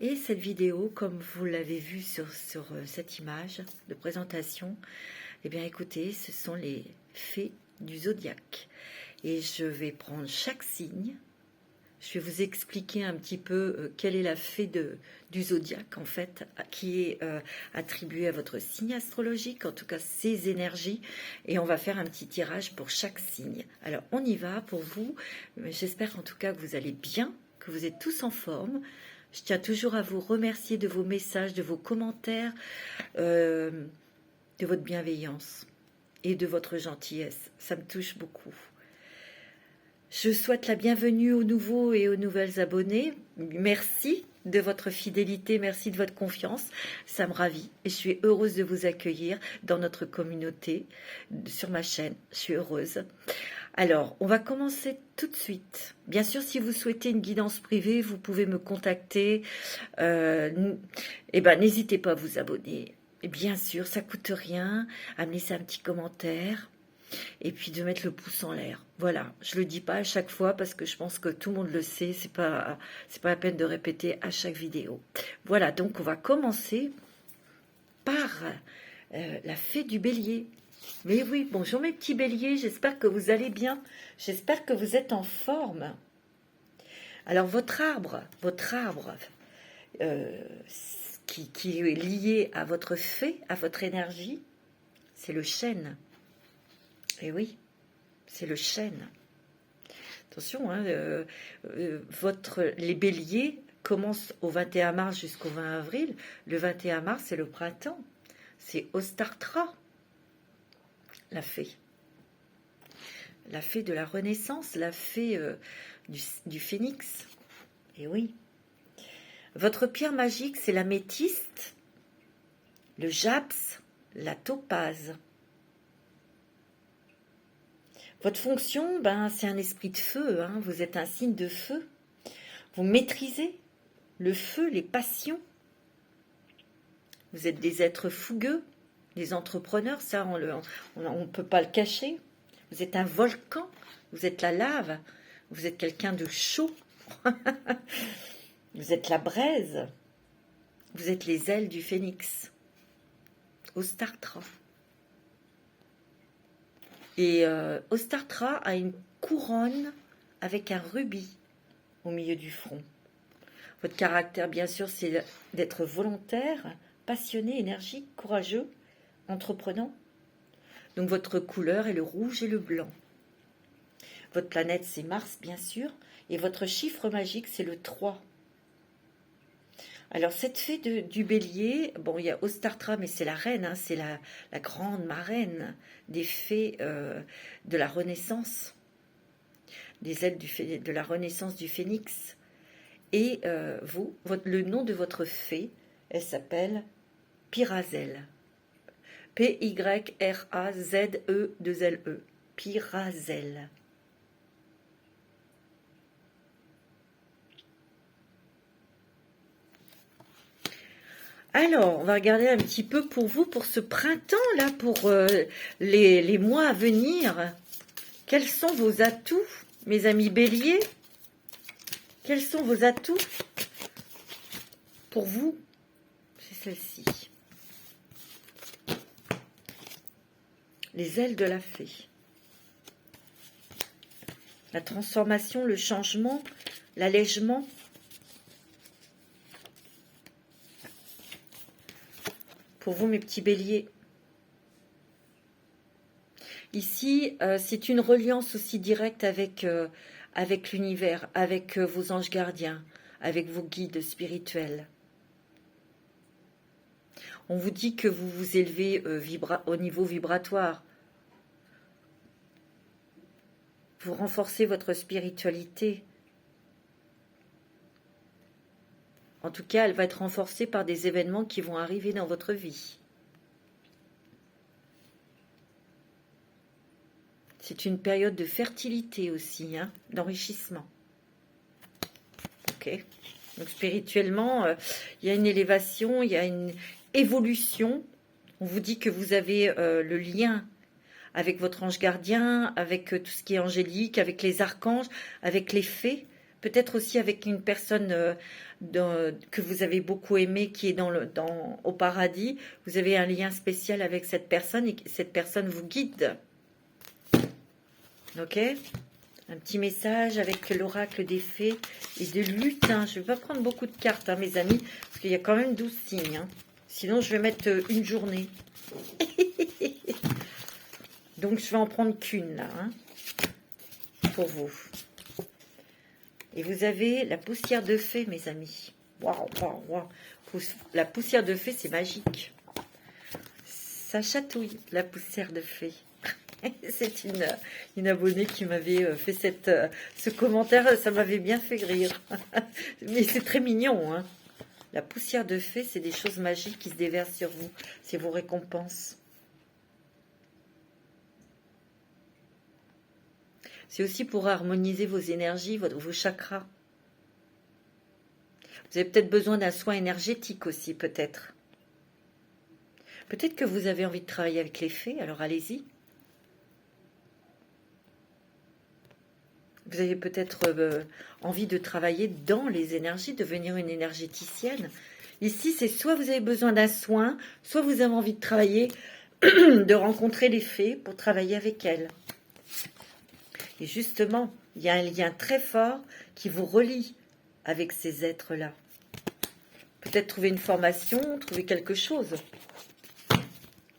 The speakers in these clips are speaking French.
Et cette vidéo, comme vous l'avez vu sur cette image de présentation, eh bien écoutez, ce sont les fées du zodiaque. Et je vais prendre chaque signe. Je vais vous expliquer un petit peu quelle est la fée du zodiaque, en fait, qui est attribuée à votre signe astrologique, en tout cas ses énergies. Et on va faire un petit tirage pour chaque signe. Alors, on y va pour vous. J'espère en tout cas que vous allez bien, que vous êtes tous en forme. Je tiens toujours à vous remercier de vos messages, de vos commentaires, de votre bienveillance et de votre gentillesse. Ça me touche beaucoup. Je souhaite la bienvenue aux nouveaux et aux nouvelles abonnés. Merci de votre fidélité, merci de votre confiance. Ça me ravit et je suis heureuse de vous accueillir dans notre communauté, sur ma chaîne. Je suis heureuse. Alors, on va commencer tout de suite. Bien sûr, si vous souhaitez une guidance privée, vous pouvez me contacter. N'hésitez pas à vous abonner. Et bien sûr, ça coûte rien à me laisser un petit commentaire. Et puis de mettre le pouce en l'air. Voilà, je le dis pas à chaque fois parce que je pense que tout le monde le sait, c'est pas la peine de répéter à chaque vidéo. Voilà, donc on va commencer par la fée du bélier. Mais oui, bonjour mes petits béliers, j'espère que vous allez bien, j'espère que vous êtes en forme. Alors votre arbre qui est lié à votre fée, à votre énergie, c'est le chêne. Et oui, c'est le chêne. Attention, hein, les béliers commencent au 21 mars jusqu'au 20 avril. Le 21 mars, c'est le printemps. C'est Ostartra, la fée. La fée de la Renaissance, la fée du phénix. Et oui. Votre pierre magique, c'est l'améthyste, le japs, la topaze. Votre fonction, c'est un esprit de feu, hein. Vous êtes un signe de feu. Vous maîtrisez le feu, les passions. Vous êtes des êtres fougueux, des entrepreneurs, ça on ne peut pas le cacher. Vous êtes un volcan, vous êtes la lave, vous êtes quelqu'un de chaud. Vous êtes la braise, vous êtes les ailes du phénix, Ostartra. Et Ostartra a une couronne avec un rubis au milieu du front. Votre caractère, bien sûr, c'est d'être volontaire, passionné, énergique, courageux, entreprenant. Donc votre couleur est le rouge et le blanc. Votre planète, c'est Mars, bien sûr. Et votre chiffre magique, c'est le 3. Alors, cette fée du bélier, bon, il y a Ostartra, mais c'est la reine, hein, c'est la grande marraine des fées de la Renaissance, des ailes de la Renaissance du phénix. Et le nom de votre fée, elle s'appelle Pyrazelle. P-Y-R-A-Z-E-2-L-E. Pyrazelle. Alors, on va regarder un petit peu pour vous, pour ce printemps-là, pour les mois à venir. Quels sont vos atouts, mes amis béliers? Quels sont vos atouts pour vous? C'est celle-ci. Les ailes de la fée. La transformation, le changement, l'allègement. Pour vous, mes petits béliers. Ici, c'est une reliance aussi directe avec l'univers, avec vos anges gardiens, avec vos guides spirituels. On vous dit que vous vous élevez au niveau vibratoire. Vous renforcez votre spiritualité. En tout cas, elle va être renforcée par des événements qui vont arriver dans votre vie. C'est une période de fertilité aussi, hein, d'enrichissement. Ok. Donc spirituellement, il y a une élévation, il y a une évolution. On vous dit que vous avez le lien avec votre ange gardien, avec tout ce qui est angélique, avec les archanges, avec les fées. Peut-être aussi avec une personne que vous avez beaucoup aimée, qui est au paradis. Vous avez un lien spécial avec cette personne et cette personne vous guide. Ok? Un petit message avec l'oracle des fées et de lutte. Hein. Je ne vais pas prendre beaucoup de cartes, hein, mes amis, parce qu'il y a quand même 12 signes. Hein. Sinon, je vais mettre une journée. Donc, je vais en prendre qu'une, là, hein, pour vous. Et vous avez la poussière de fée, mes amis. Waouh, waouh, waouh. La poussière de fée, c'est magique. Ça chatouille, la poussière de fée. C'est une abonnée qui m'avait fait ce commentaire. Ça m'avait bien fait rire. Mais c'est très mignon, hein. La poussière de fée, c'est des choses magiques qui se déversent sur vous. C'est vos récompenses. C'est aussi pour harmoniser vos énergies, vos chakras. Vous avez peut-être besoin d'un soin énergétique aussi, peut-être. Peut-être que vous avez envie de travailler avec les fées, alors allez-y. Vous avez peut-être envie de travailler dans les énergies, devenir une énergéticienne. Ici, c'est soit vous avez besoin d'un soin, soit vous avez envie de travailler, de rencontrer les fées pour travailler avec elles. Et justement, il y a un lien très fort qui vous relie avec ces êtres-là. Peut-être trouver une formation, trouver quelque chose.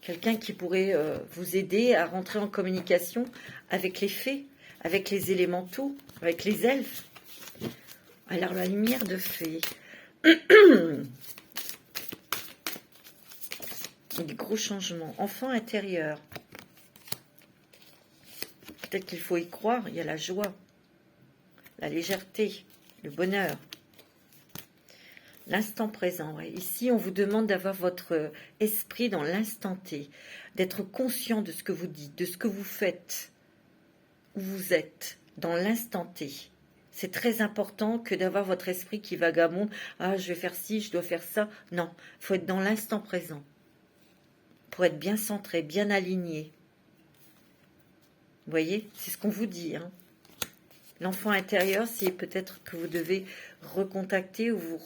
Quelqu'un qui pourrait vous aider à rentrer en communication avec les fées, avec les élémentaux, avec les elfes. Alors, la lumière de fée. Des gros changements. Enfant intérieur. Peut-être qu'il faut y croire. Il y a la joie, la légèreté, le bonheur. L'instant présent. Ouais. Ici, on vous demande d'avoir votre esprit dans l'instant T, d'être conscient de ce que vous dites, de ce que vous faites, où vous êtes, dans l'instant T. C'est très important que d'avoir votre esprit qui vagabonde. Ah, je vais faire ci, je dois faire ça. Non, il faut être dans l'instant présent pour être bien centré, bien aligné. Vous voyez, c'est ce qu'on vous dit. Hein. L'enfant intérieur, c'est peut-être que vous devez recontacter ou vous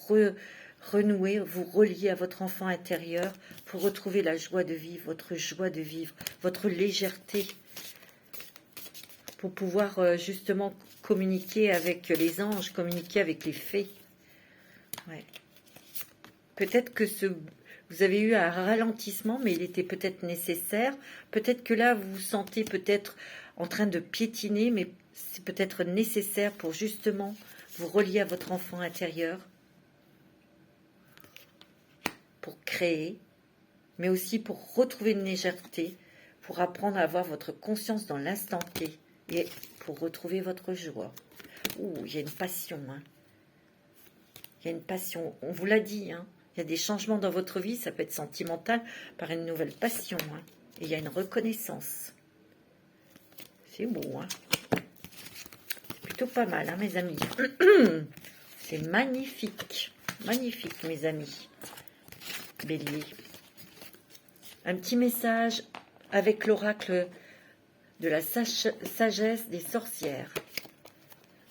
renouer, vous relier à votre enfant intérieur pour retrouver la joie de vivre, votre légèreté, pour pouvoir justement communiquer avec les anges, communiquer avec les fées. Ouais. Peut-être que vous avez eu un ralentissement, mais il était peut-être nécessaire. Peut-être que là, vous vous sentez peut-être en train de piétiner, mais c'est peut-être nécessaire pour justement vous relier à votre enfant intérieur, pour créer, mais aussi pour retrouver une légèreté, pour apprendre à avoir votre conscience dans l'instant T et pour retrouver votre joie. Ouh, il y a une passion. Hein. Il y a une passion. On vous l'a dit, hein. Il y a des changements dans votre vie, ça peut être sentimental par une nouvelle passion. Hein. Et il y a une reconnaissance. C'est beau, hein. Plutôt pas mal, hein, mes amis. C'est magnifique. Magnifique, mes amis. Bélier. Un petit message avec l'oracle de la sagesse des sorcières.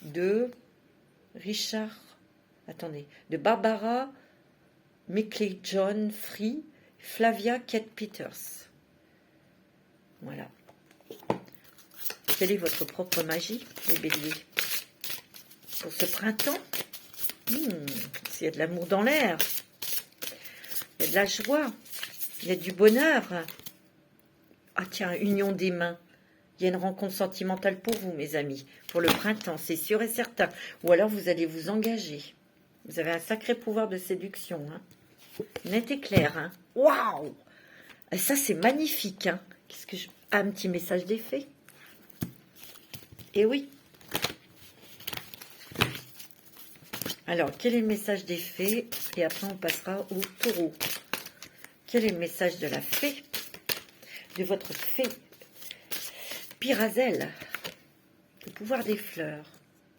De de Barbara John Free, Flavia Kate Peters. Voilà. Quelle est votre propre magie, les béliers? Pour ce printemps, s'il y a de l'amour dans l'air, il y a de la joie, il y a du bonheur. Ah tiens, union des mains. Il y a une rencontre sentimentale pour vous, mes amis. Pour le printemps, c'est sûr et certain. Ou alors vous allez vous engager. Vous avez un sacré pouvoir de séduction. Hein. Net et clair. Hein. Waouh! Ça, c'est magnifique. Hein. Un petit message des fées. Et oui. Alors, quel est le message des fées? Et après, on passera au taureau. Quel est le message de la fée? De votre fée Pyrazel. Le pouvoir des fleurs.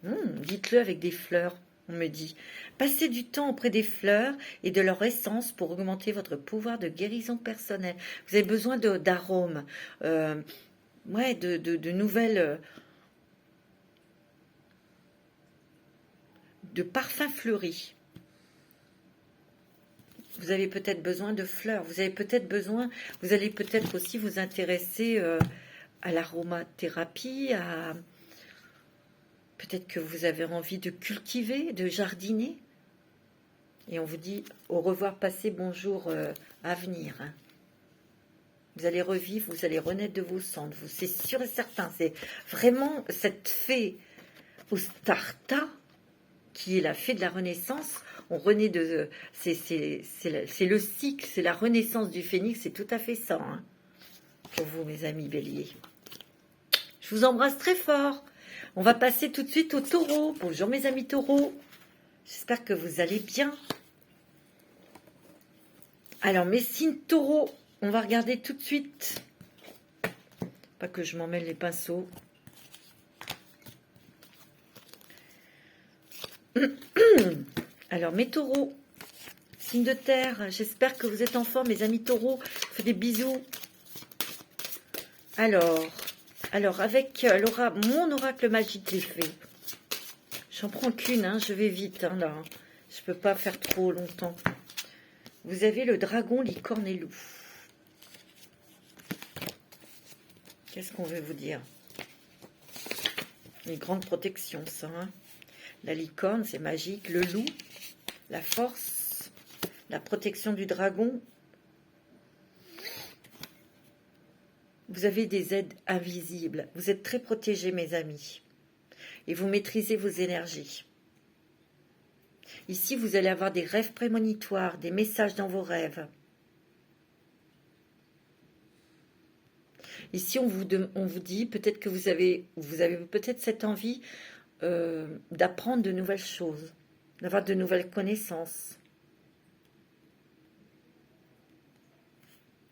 Dites-le avec des fleurs, on me dit. Passez du temps auprès des fleurs et de leur essence pour augmenter votre pouvoir de guérison personnelle. Vous avez besoin d'arômes, de nouvelles... de parfums fleuris. Vous avez peut-être besoin de fleurs. Vous allez peut-être aussi vous intéresser à l'aromathérapie, peut-être que vous avez envie de cultiver, de jardiner. Et on vous dit au revoir passé, bonjour à venir. Hein. Vous allez revivre, vous allez renaître de vos cendres. C'est sûr et certain. C'est vraiment cette fée Ostarta qui est la fée de la renaissance. On renaît de... C'est le cycle, c'est la renaissance du phénix. C'est tout à fait ça. Hein, pour vous, mes amis béliers. Je vous embrasse très fort. On va passer tout de suite au taureau. Bonjour mes amis taureaux. J'espère que vous allez bien. Alors, mes signes taureaux, on va regarder tout de suite. Pas que je m'en mêle les pinceaux. Alors, mes taureaux, signes de terre, j'espère que vous êtes en forme, mes amis taureaux. Je vous fais des bisous. Alors avec mon oracle magique, les fées. J'en prends qu'une, hein, je vais vite, hein, là. Je peux pas faire trop longtemps. Vous avez le dragon, licorne et loup. Qu'est-ce qu'on veut vous dire? Une grande protection, ça. Hein. La licorne, c'est magique. Le loup, la force, la protection du dragon. Vous avez des aides invisibles. Vous êtes très protégés, mes amis. Et vous maîtrisez vos énergies. Ici, vous allez avoir des rêves prémonitoires, des messages dans vos rêves. Ici, on vous dit peut-être que vous avez peut-être cette envie d'apprendre de nouvelles choses, d'avoir de nouvelles connaissances.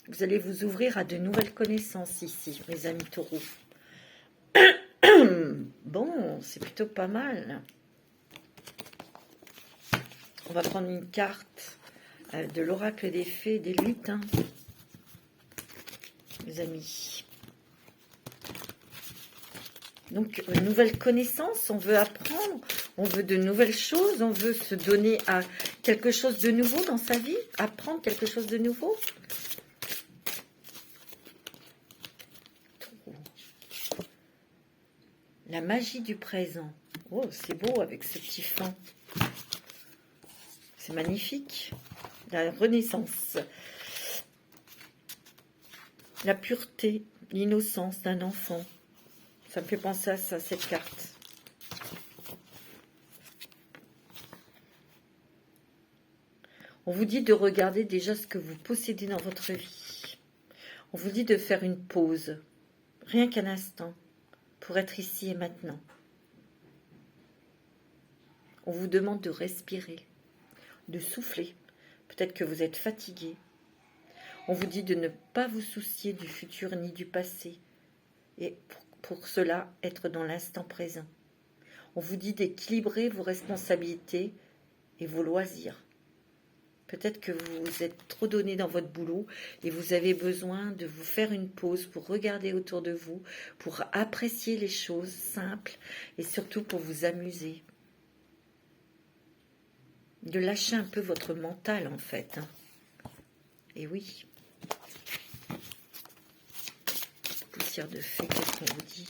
Vous allez vous ouvrir à de nouvelles connaissances ici, mes amis taureaux. Bon, c'est plutôt pas mal. On va prendre une carte de l'oracle des fées, des lutins, mes amis. Donc, une nouvelle connaissance, on veut apprendre, on veut de nouvelles choses, on veut se donner à quelque chose de nouveau dans sa vie, apprendre quelque chose de nouveau. La magie du présent. Oh, c'est beau avec ce petit fin. C'est magnifique. La renaissance. La pureté, l'innocence d'un enfant. Ça me fait penser à ça, cette carte. On vous dit de regarder déjà ce que vous possédez dans votre vie. On vous dit de faire une pause, rien qu'un instant, pour être ici et maintenant. On vous demande de respirer, de souffler. Peut-être que vous êtes fatigué. On vous dit de ne pas vous soucier du futur ni du passé. Et pour cela, être dans l'instant présent. On vous dit d'équilibrer vos responsabilités et vos loisirs. Peut-être que vous vous êtes trop donné dans votre boulot et vous avez besoin de vous faire une pause pour regarder autour de vous, pour apprécier les choses simples et surtout pour vous amuser. De lâcher un peu votre mental en fait. Hein. Et oui. Poussière de fée, qu'est-ce qu'on vous dit?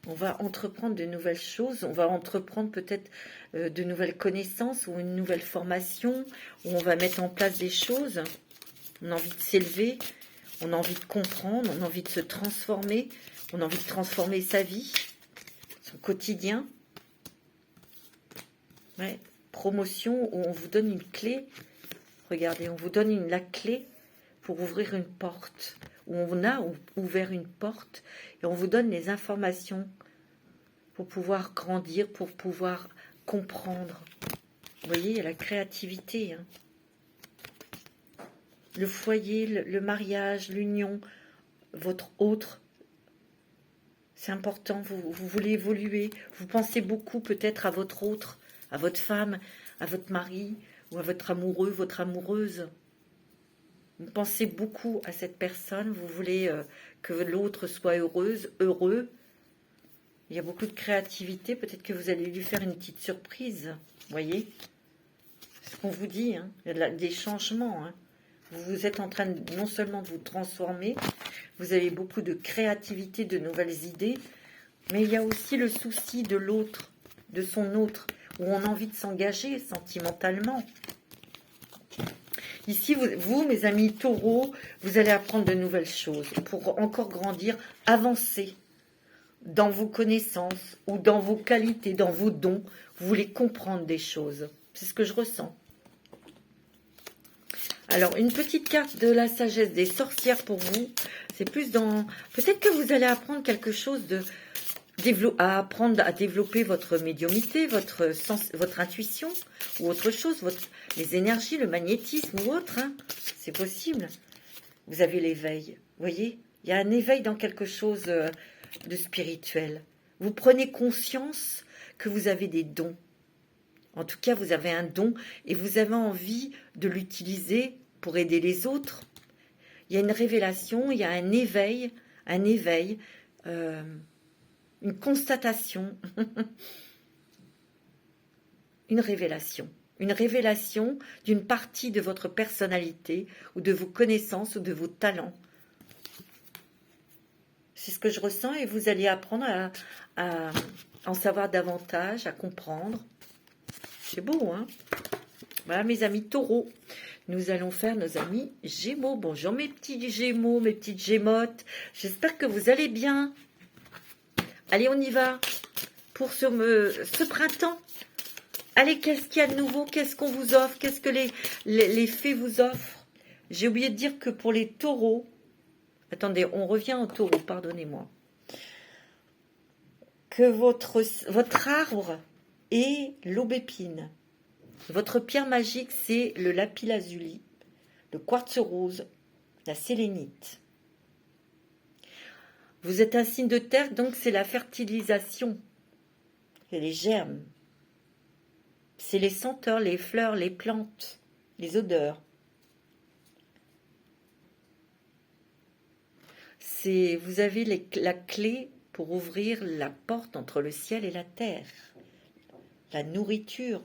On va entreprendre de nouvelles choses, on va entreprendre peut-être de nouvelles connaissances ou une nouvelle formation, où on va mettre en place des choses. On a envie de s'élever, on a envie de comprendre, on a envie de se transformer, on a envie de transformer sa vie, son quotidien. Ouais. Promotion où on vous donne une clé. Regardez, on vous donne la clé pour ouvrir une porte. Où on a ouvert une porte et on vous donne les informations pour pouvoir grandir, pour pouvoir comprendre. Vous voyez, il y a la créativité. Hein. Le foyer, le mariage, l'union, votre autre. C'est important, vous voulez évoluer. Vous pensez beaucoup peut-être à votre autre, à votre femme, à votre mari ou à votre amoureux, votre amoureuse. Vous pensez beaucoup à cette personne, vous voulez que l'autre soit heureuse, heureux. Il y a beaucoup de créativité. Peut-être que vous allez lui faire une petite surprise. Vous voyez? C'est ce qu'on vous dit. Hein. Il y a des changements. Hein. Vous êtes en train non seulement de vous transformer, vous avez beaucoup de créativité, de nouvelles idées, mais il y a aussi le souci de l'autre, de son autre, où on a envie de s'engager sentimentalement. Ici, vous, mes amis taureaux, vous allez apprendre de nouvelles choses pour encore grandir, avancer dans vos connaissances ou dans vos qualités, dans vos dons. Vous voulez comprendre des choses. C'est ce que je ressens. Alors, une petite carte de la sagesse des sorcières pour vous. C'est plus dans... Peut-être que vous allez apprendre quelque chose de... apprendre à développer votre médiumnité, votre intuition ou autre chose, les énergies, le magnétisme ou autre. Hein. C'est possible. Vous avez l'éveil. Vous voyez, il y a un éveil dans quelque chose de spirituel. Vous prenez conscience que vous avez des dons. En tout cas, vous avez un don et vous avez envie de l'utiliser pour aider les autres. Il y a une révélation, il y a un éveil, une constatation, une révélation d'une partie de votre personnalité ou de vos connaissances ou de vos talents. C'est ce que je ressens et vous allez apprendre à en savoir davantage, à comprendre. C'est beau, hein? Voilà, mes amis taureaux. Nous allons faire nos amis gémeaux. Bonjour mes petits gémeaux, mes petites gémottes. J'espère que vous allez bien. Allez, on y va pour ce printemps. Allez, qu'est-ce qu'il y a de nouveau? Qu'est-ce qu'on vous offre? Qu'est-ce que les fées vous offrent? J'ai oublié de dire que pour les taureaux... Attendez, on revient au taureau, pardonnez-moi. Que votre arbre est l'aubépine. Votre pierre magique, c'est le lapis-lazuli, le quartz rose, la sélénite. Vous êtes un signe de terre, donc c'est la fertilisation. C'est les germes. C'est les senteurs, les fleurs, les plantes, les odeurs. Vous avez la clé pour ouvrir la porte entre le ciel et la terre. La nourriture.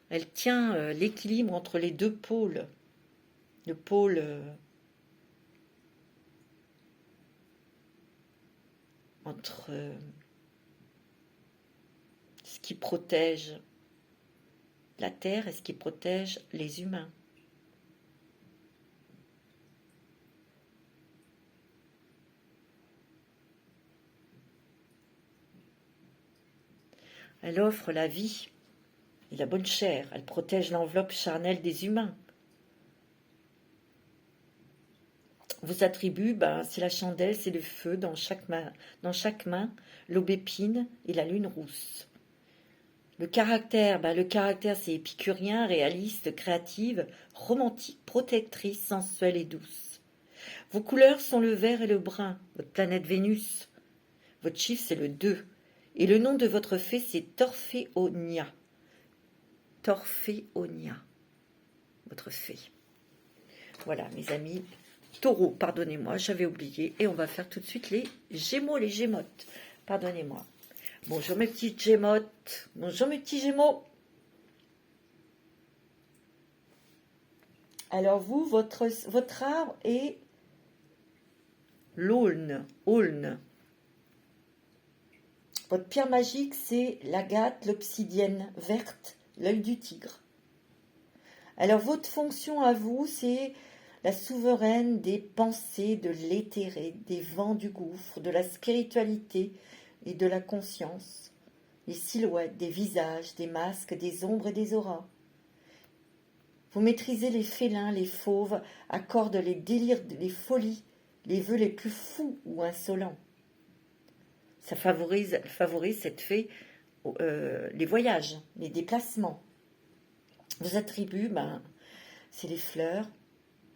Elle tient l'équilibre entre les deux pôles. Le pôle entre ce qui protège la terre et ce qui protège les humains. Elle offre la vie et la bonne chair. Elle protège l'enveloppe charnelle des humains. Vos attributs, c'est la chandelle, c'est le feu dans chaque main, l'aubépine et la lune rousse. Le caractère, c'est épicurien, réaliste, créative, romantique, protectrice, sensuelle et douce. Vos couleurs sont le vert et le brun, votre planète Vénus. Votre chiffre, c'est le 2. Et le nom de votre fée, c'est Torphéonia. Torphéonia, votre fée. Voilà, mes amis. Taureau, pardonnez-moi, j'avais oublié. Et on va faire tout de suite les gémeaux, les gémottes. Pardonnez-moi. Bonjour mes petites gémottes. Bonjour mes petits gémeaux. Alors vous, votre arbre est l'aulne. Votre pierre magique, c'est l'agate, l'obsidienne verte, l'œil du tigre. Alors votre fonction à vous, c'est la souveraine des pensées, de l'éthéré, des vents du gouffre, de la spiritualité et de la conscience, les silhouettes, des visages, des masques, des ombres et des auras. Vous maîtrisez les félins, les fauves, accorde les délires, les folies, les vœux les plus fous ou insolents. Ça favorise cette fée les voyages, les déplacements. Vos attributs, c'est les fleurs,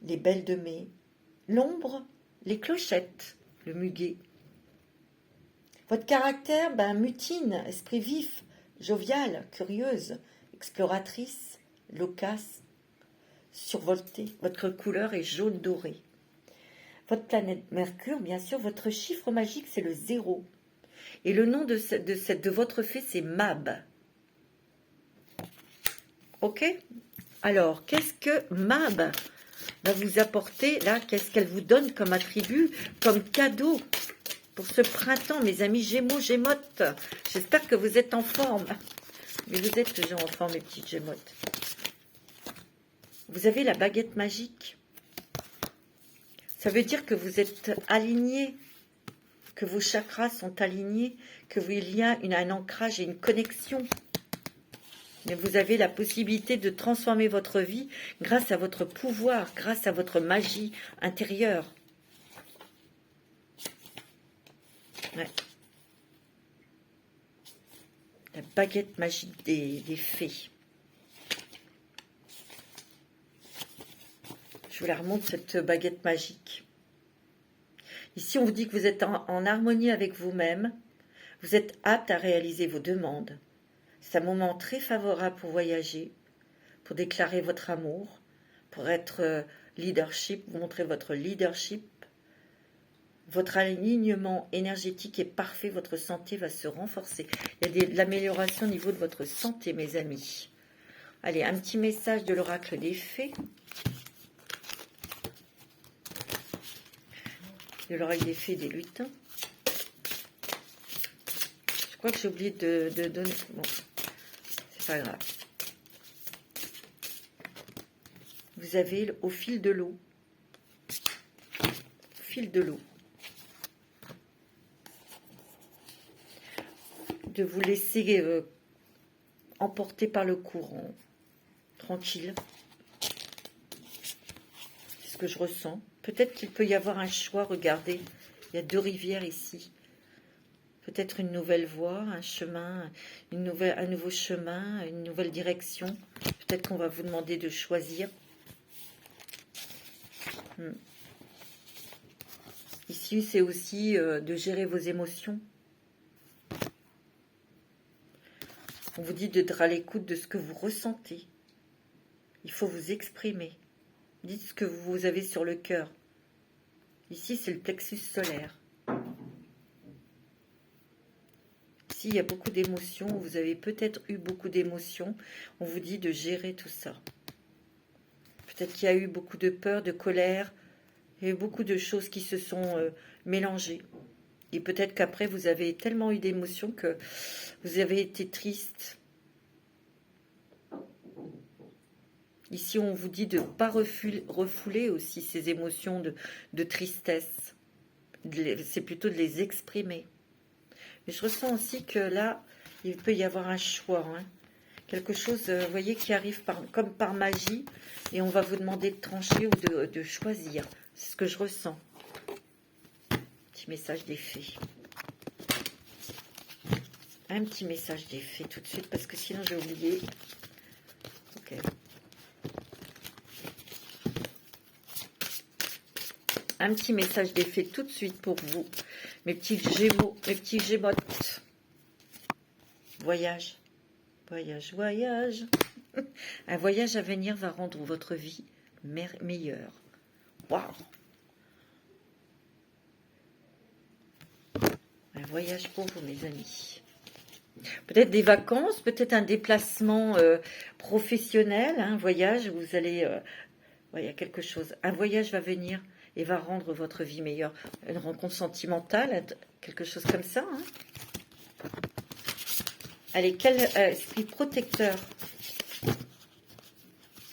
les belles de mai, l'ombre, les clochettes, le muguet. Votre caractère, mutine, esprit vif, jovial, curieuse, exploratrice, loquace, survoltée. Votre couleur est jaune doré. votre planète Mercure, bien sûr, votre chiffre magique, c'est le 0. Et le nom de votre fée, c'est Mab. Ok? Alors, qu'est-ce que Mab va vous apporter, là? Qu'est-ce qu'elle vous donne comme attribut, comme cadeau pour ce printemps, mes amis Gémeaux, Gémotes? J'espère que vous êtes en forme. Mais vous êtes toujours en forme, mes petites Gémotes. Vous avez la baguette magique. Ça veut dire que vous êtes alignés, que vos chakras sont alignés, qu'il y a un ancrage et une connexion. Mais vous avez la possibilité de transformer votre vie grâce à votre pouvoir, grâce à votre magie intérieure. Ouais. La baguette magique des fées. Je vous la remonte, cette baguette magique. Ici, on vous dit que vous êtes en harmonie avec vous-même. Vous êtes apte à réaliser vos demandes. C'est un moment très favorable pour voyager, pour déclarer votre amour, pour être leadership, vous montrer votre leadership. Votre alignement énergétique est parfait, votre santé va se renforcer. Il y a de l'amélioration au niveau de votre santé, mes amis. Allez, un petit message de l'oracle des fées. De l'oracle des fées des lutins. Je crois que j'ai oublié de donner... Bon, c'est pas grave. Vous avez au fil de l'eau. Au fil de l'eau. De vous laisser emporter par le courant. Tranquille. C'est ce que je ressens. Peut-être qu'il peut y avoir un choix. Regardez, il y a 2 rivières ici. Peut-être une nouvelle voie, un chemin, un nouveau chemin, une nouvelle direction. Peut-être qu'on va vous demander de choisir. Ici, c'est aussi de gérer vos émotions. On vous dit d'être à l'écoute de ce que vous ressentez. Il faut vous exprimer. Dites ce que vous avez sur le cœur. Ici, c'est le plexus solaire. Ici, il y a beaucoup d'émotions. Vous avez peut-être eu beaucoup d'émotions. On vous dit de gérer tout ça. Peut-être qu'il y a eu beaucoup de peur, de colère. Il y a eu beaucoup de choses qui se sont mélangées. Et peut-être qu'après, vous avez tellement eu d'émotions que vous avez été triste. Ici, on vous dit de ne pas refouler aussi ces émotions de tristesse. C'est plutôt de les exprimer. Mais je ressens aussi que là, il peut y avoir un choix. Hein. Quelque chose, vous voyez, qui arrive comme par magie. Et on va vous demander de trancher ou de choisir. C'est ce que je ressens. Petit message des fées. Un petit message des fées tout de suite, parce que sinon j'ai oublié. Ok. Un petit message des fées tout de suite pour vous, mes petits Gémeaux, mes petits Gémotes. Voyage, voyage, voyage. Un voyage à venir va rendre votre vie meilleure. Waouh! Un voyage pour vous, mes amis. Peut-être des vacances, peut-être un déplacement professionnel, un voyage où vous allez... il y a quelque chose. Un voyage va venir et va rendre votre vie meilleure. Une rencontre sentimentale, quelque chose comme ça. Hein. Allez, quel esprit protecteur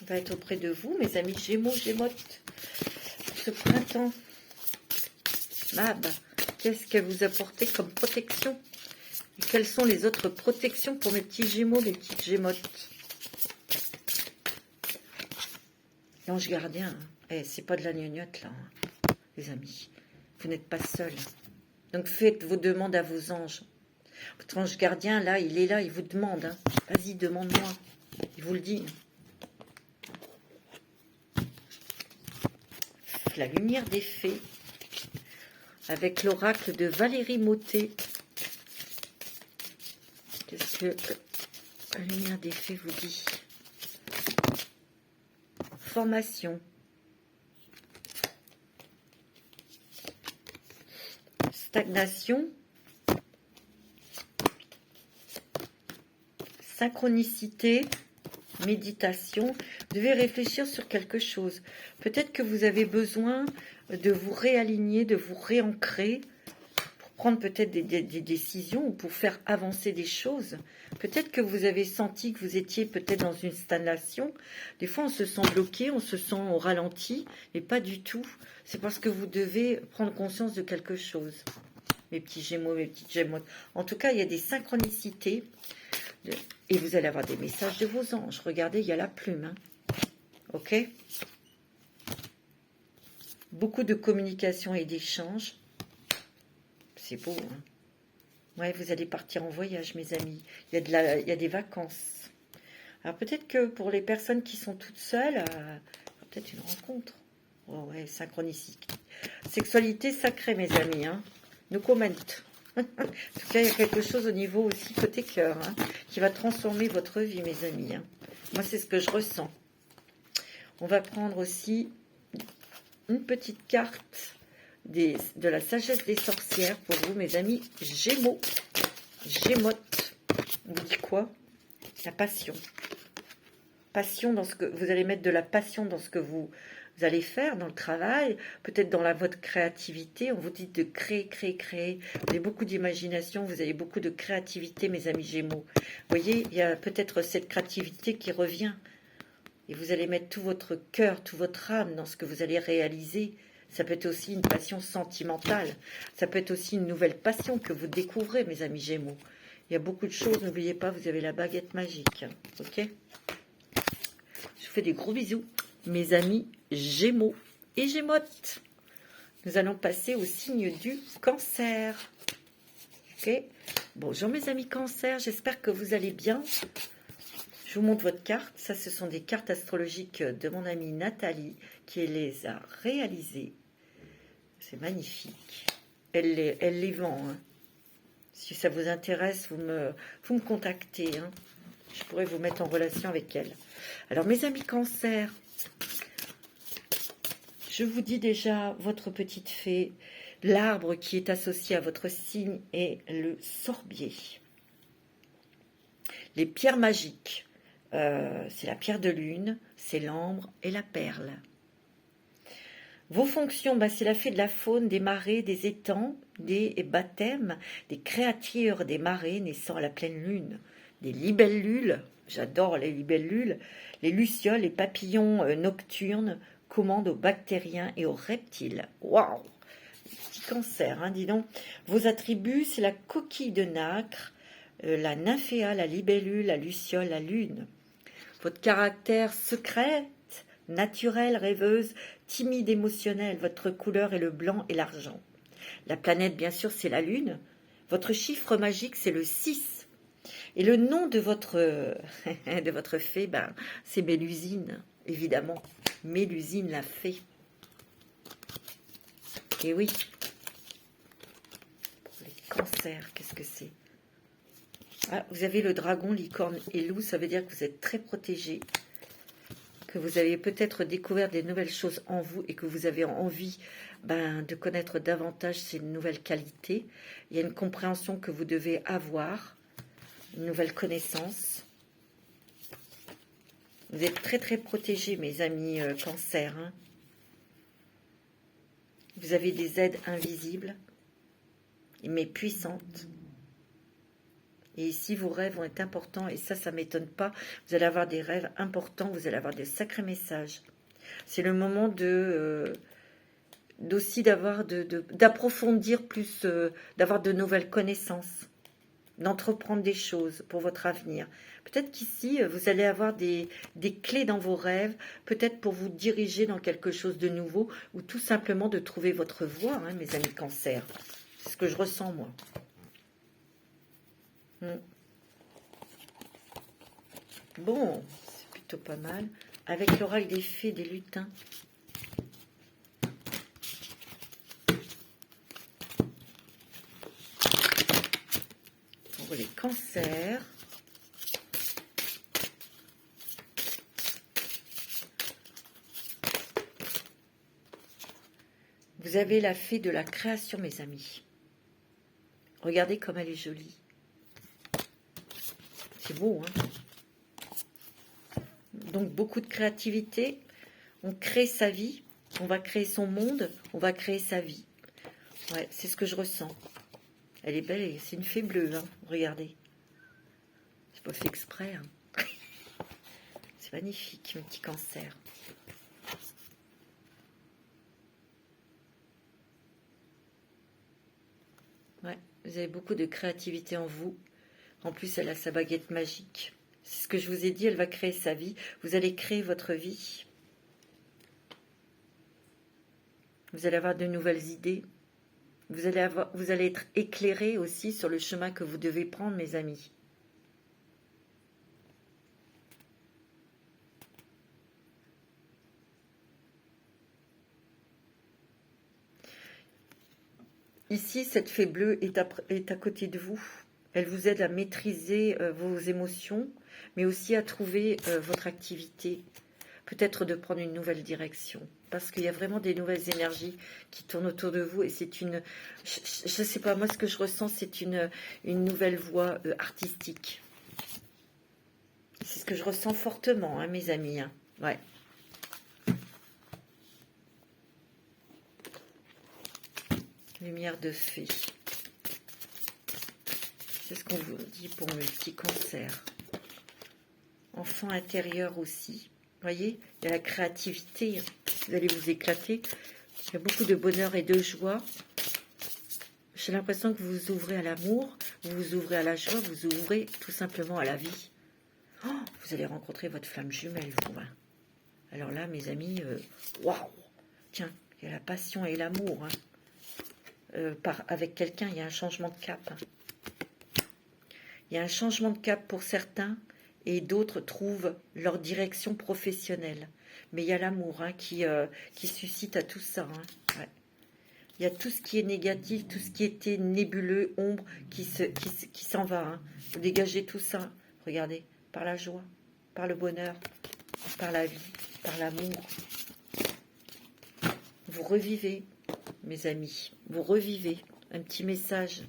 va être auprès de vous, mes amis Gémeaux, Gémotes, pour ce printemps? Mab, qu'est-ce qu'elle vous a apporté comme protection? Et quelles sont les autres protections pour mes petits Gémeaux, mes petites Gémotes? L'ange gardien, hein. C'est pas de la gnognotte là, hein, les amis. Vous n'êtes pas seuls. Donc faites vos demandes à vos anges. Votre ange gardien, là, il est là, il vous demande. Hein. Vas-y, demande-moi. Il vous le dit. La lumière des fées, avec l'oracle de Valérie Mottet. Qu'est-ce que la lumière des fées vous dit? Formation. stagnation, synchronicité, méditation. Vous devez réfléchir sur quelque chose. Peut-être que vous avez besoin de vous réaligner, de vous réancrer, pour prendre peut-être des décisions ou pour faire avancer des choses. Peut-être que vous avez senti que vous étiez peut-être dans une stagnation. Des fois, on se sent bloqué, on se sent au ralenti, mais pas du tout. C'est parce que vous devez prendre conscience de quelque chose. Mes petits Gémeaux, mes petites Gémeaux. En tout cas, il y a des synchronicités. Et vous allez avoir des messages de vos anges. Regardez, il y a la plume. Hein. Ok? Beaucoup de communication et d'échanges. C'est beau. Hein? Ouais, vous allez partir en voyage, mes amis. Il y a des vacances. Alors peut-être que pour les personnes qui sont toutes seules, peut-être une rencontre. Oh ouais, synchronicité. Sexualité sacrée, mes amis. Hein? No comment. En tout cas, il y a quelque chose au niveau aussi côté cœur, hein, qui va transformer votre vie, mes amis. Hein. Moi, c'est ce que je ressens. On va prendre aussi une petite carte de la sagesse des sorcières pour vous, mes amis Gémeaux. Gémote. On vous dit quoi? La passion. Passion dans ce que vous allez mettre de la passion dans ce que vous allez faire dans le travail, peut-être dans votre créativité. On vous dit de créer, créer, créer. Vous avez beaucoup d'imagination, vous avez beaucoup de créativité, mes amis Gémeaux. Vous voyez, il y a peut-être cette créativité qui revient. Et vous allez mettre tout votre cœur, toute votre âme dans ce que vous allez réaliser. Ça peut être aussi une passion sentimentale. Ça peut être aussi une nouvelle passion que vous découvrez, mes amis Gémeaux. Il y a beaucoup de choses. N'oubliez pas, vous avez la baguette magique. Ok? Je vous fais des gros bisous, mes amis Gémeaux et Gémotes. Nous allons passer au signe du Cancer. Ok? Bonjour mes amis Cancer, j'espère que vous allez bien. Je vous montre votre carte. Ça, ce sont des cartes astrologiques de mon amie Nathalie qui les a réalisées. C'est magnifique. Elle les vend. Hein. Si ça vous intéresse, vous me contactez. Hein. Je pourrais vous mettre en relation avec elle. Alors, mes amis Cancer, je vous dis déjà, votre petite fée, l'arbre qui est associé à votre signe est le sorbier. Les pierres magiques, c'est la pierre de lune, c'est l'ambre et la perle. Vos fonctions, c'est la fée de la faune, des marais, des étangs, des baptêmes, des créatures des marais naissant à la pleine lune, des libellules, j'adore les libellules, les lucioles, les papillons nocturnes commandent aux bactériens et aux reptiles. Waouh! Petit Cancer, hein, dis donc. Vos attributs, c'est la coquille de nacre, la nymphéa, la libellule, la luciole, la lune. Votre caractère secrète, naturelle, rêveuse, timide, émotionnelle. Votre couleur est le blanc et l'argent. La planète, bien sûr, c'est la lune. Votre chiffre magique, c'est le 6. Et le nom de votre fée, c'est Mélusine, évidemment. Mélusine, la fée. Et oui. Pour les cancers, qu'est-ce que c'est? Ah, vous avez le dragon, licorne et loup, ça veut dire que vous êtes très protégé, que vous avez peut-être découvert des nouvelles choses en vous et que vous avez envie de connaître davantage ces nouvelles qualités. Il y a une compréhension que vous devez avoir, une nouvelle connaissance. Vous êtes très très protégés, mes amis Cancer. Hein. Vous avez des aides invisibles, mais puissantes. Et ici, vos rêves vont être importants. Et ça ne m'étonne pas. Vous allez avoir des rêves importants. Vous allez avoir des sacrés messages. C'est le moment aussi d'approfondir plus, d'avoir de nouvelles connaissances, d'entreprendre des choses pour votre avenir. Peut-être qu'ici, vous allez avoir des clés dans vos rêves, peut-être pour vous diriger dans quelque chose de nouveau, ou tout simplement de trouver votre voie, hein, mes amis Cancer. C'est ce que je ressens, moi. Bon, c'est plutôt pas mal. Avec l'oracle des fées, des lutins. Pour les cancers. Vous avez la fée de la création, mes amis. Regardez comme elle est jolie. C'est beau, hein? Donc, beaucoup de créativité. On crée sa vie. On va créer son monde. On va créer sa vie. Ouais, c'est ce que je ressens. Elle est belle. C'est une fée bleue, hein? Regardez. Je pas fait exprès, hein. C'est magnifique, mon petit Cancer. Ouais, vous avez beaucoup de créativité en vous. En plus, elle a sa baguette magique. C'est ce que je vous ai dit, elle va créer sa vie. Vous allez créer votre vie. Vous allez avoir de nouvelles idées. Vous allez être éclairé aussi sur le chemin que vous devez prendre, mes amis. Ici, cette fée bleue est à côté de vous. Elle vous aide à maîtriser vos émotions, mais aussi à trouver votre activité. Peut-être de prendre une nouvelle direction. Parce qu'il y a vraiment des nouvelles énergies qui tournent autour de vous. Et c'est une... Je ne sais pas, moi ce que je ressens, c'est une nouvelle voie artistique. C'est ce que je ressens fortement, hein, mes amis. Hein. Ouais. Lumière de fée. C'est ce qu'on vous dit pour mes petits cancers. Enfant intérieur aussi. Vous voyez, il y a la créativité. Vous allez vous éclater. Il y a beaucoup de bonheur et de joie. J'ai l'impression que vous vous ouvrez à l'amour, vous vous ouvrez à la joie, vous vous ouvrez tout simplement à la vie. Oh, vous allez rencontrer votre flamme jumelle, vous. Hein. Alors là, mes amis, waouh! Tiens, il y a la passion et l'amour. Hein. Avec quelqu'un, il y a un changement de cap. Hein. Il y a un changement de cap pour certains et d'autres trouvent leur direction professionnelle. Mais il y a l'amour hein, qui suscite à tout ça. Hein. Ouais. Il y a tout ce qui est négatif, tout ce qui était nébuleux, ombre, qui s'en va. Hein. Vous dégagez tout ça, regardez, par la joie, par le bonheur, par la vie, par l'amour. Vous revivez, mes amis, vous revivez. Un petit message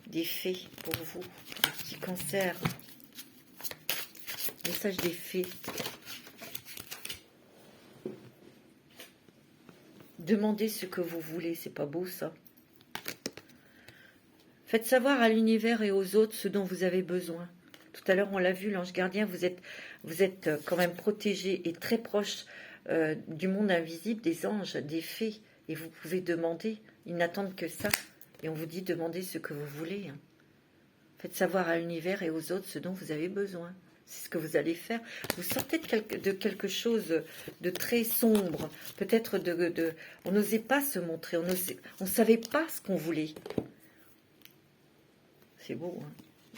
des fées pour vous, un petit cancer. Message des fées. Demandez ce que vous voulez, c'est pas beau ça. Faites savoir à l'univers et aux autres ce dont vous avez besoin. Tout à l'heure, on l'a vu, l'ange gardien, vous êtes quand même protégé et très proche du monde invisible, des anges, des fées. Et vous pouvez demander, ils n'attendent que ça. Et on vous dit, demandez ce que vous voulez. Hein. Faites savoir à l'univers et aux autres ce dont vous avez besoin. C'est ce que vous allez faire. Vous sortez de quelque chose de très sombre. Peut-être on n'osait pas se montrer. On ne savait pas ce qu'on voulait. C'est beau, hein,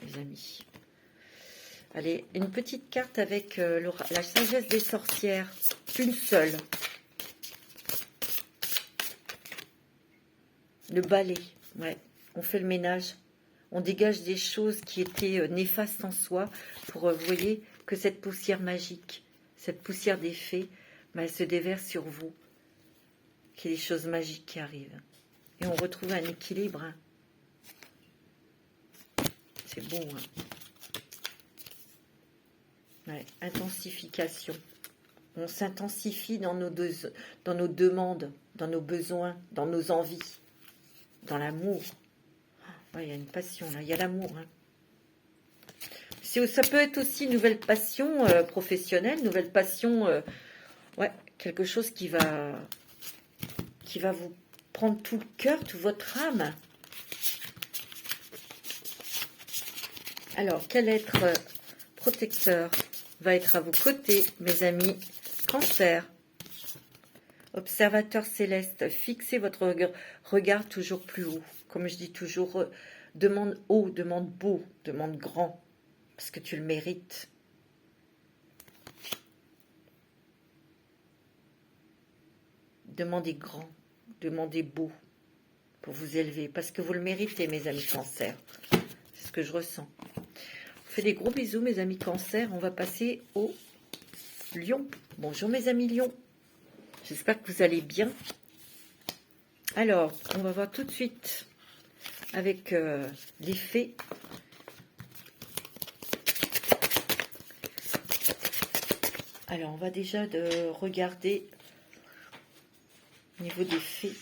les amis. Allez, une petite carte avec la sagesse des sorcières. Une seule. Le balai. Ouais, on fait le ménage. On dégage des choses qui étaient néfastes en soi pour, vous voyez, que cette poussière magique, cette poussière des fées, bah, elle se déverse sur vous. Qu'il y ait des choses magiques qui arrivent. Et on retrouve un équilibre. Hein. C'est beau. Hein. Ouais, intensification. On s'intensifie dans nos demandes, dans nos besoins, dans nos envies, dans l'amour. Il y a une passion, là. Il y a l'amour. Hein. Ça peut être aussi une nouvelle passion professionnelle, nouvelle passion, ouais, quelque chose qui va vous prendre tout le cœur, toute votre âme. Alors, quel être protecteur va être à vos côtés, mes amis Cancer? Observateur céleste, fixez votre regard toujours plus haut. Comme je dis toujours, demande haut, demande beau, demande grand, parce que tu le mérites. Demandez grand, demandez beau pour vous élever, parce que vous le méritez, mes amis Cancer. C'est ce que je ressens. Je vous fais des gros bisous, mes amis Cancer. On va passer au Lion. Bonjour, mes amis Lion. J'espère que vous allez bien. Alors, on va voir tout de suite avec les fées. Alors, on va déjà regarder au niveau des fées.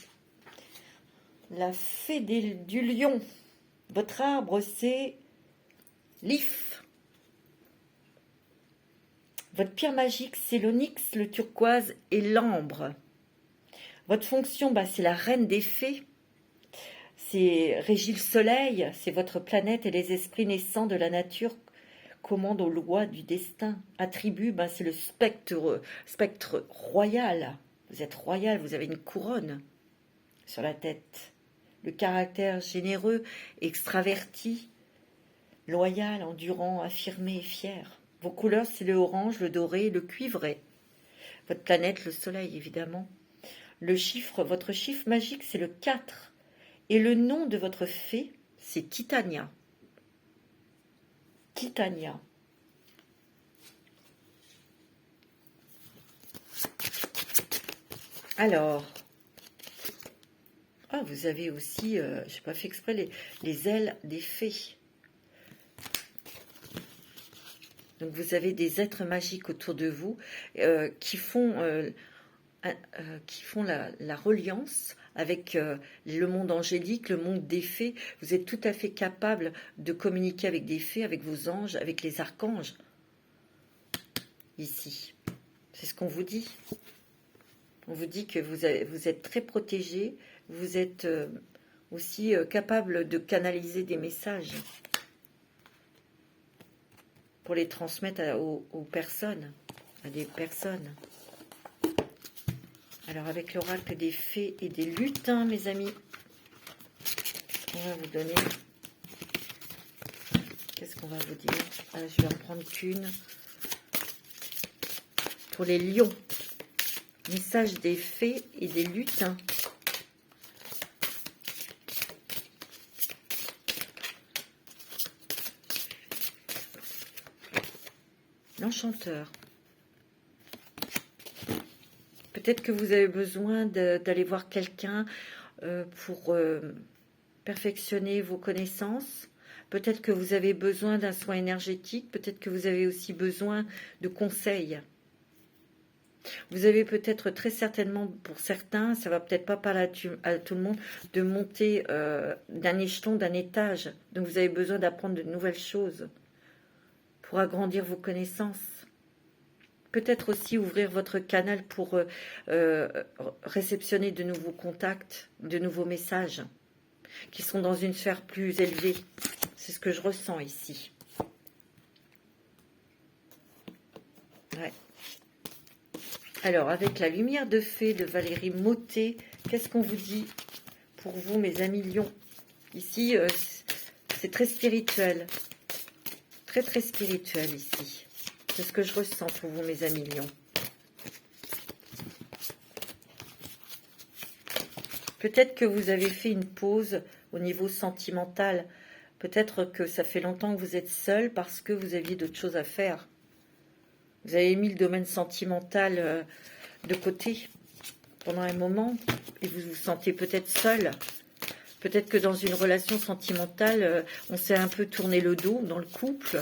La fée du lion. Votre arbre, c'est l'if. Votre pierre magique, c'est l'onyx, le turquoise et l'ambre. Votre fonction, c'est la reine des fées. C'est régit le soleil, c'est votre planète et les esprits naissants de la nature commandent aux lois du destin. Attribut, c'est le spectre royal. Vous êtes royal, vous avez une couronne sur la tête. Le caractère généreux, extraverti, loyal, endurant, affirmé et fier. Vos couleurs, c'est le orange, le doré, le cuivré. Votre planète, le soleil, évidemment. Votre chiffre magique, c'est le 4. Et le nom de votre fée, c'est Titania. Titania. Alors, vous avez aussi, je n'ai pas fait exprès, les ailes des fées. Donc vous avez des êtres magiques autour de vous qui font la reliance avec le monde angélique, le monde des fées. Vous êtes tout à fait capable de communiquer avec des fées, avec vos anges, avec les archanges. Ici, c'est ce qu'on vous dit. On vous dit que vous êtes très protégé, vous êtes aussi capable de canaliser des messages pour les transmettre aux personnes, à des personnes. Alors, avec l'oracle des fées et des lutins, mes amis, on va vous donner... Qu'est-ce qu'on va vous dire? Je vais en prendre qu'une. Pour les lions, message des fées et des lutins. L'enchanteur. Peut-être que vous avez besoin d'aller voir quelqu'un pour perfectionner vos connaissances. Peut-être que vous avez besoin d'un soin énergétique. Peut-être que vous avez aussi besoin de conseils. Vous avez peut-être très certainement, pour certains, ça va peut-être pas parler à tout le monde, de monter d'un échelon, d'un étage. Donc vous avez besoin d'apprendre de nouvelles choses pour agrandir vos connaissances. Peut-être aussi ouvrir votre canal pour réceptionner de nouveaux contacts, de nouveaux messages qui sont dans une sphère plus élevée. C'est ce que je ressens ici. Ouais. Alors, avec la lumière de fée de Valérie Mottet, qu'est-ce qu'on vous dit pour vous, mes amis lions? Ici, c'est très spirituel. Très, très spirituel ici. C'est ce que je ressens pour vous, mes amis lions. Peut-être que vous avez fait une pause au niveau sentimental. Peut-être que ça fait longtemps que vous êtes seul parce que vous aviez d'autres choses à faire. Vous avez mis le domaine sentimental de côté pendant un moment et vous vous sentez peut-être seul. Peut-être que dans une relation sentimentale, on s'est un peu tourné le dos dans le couple.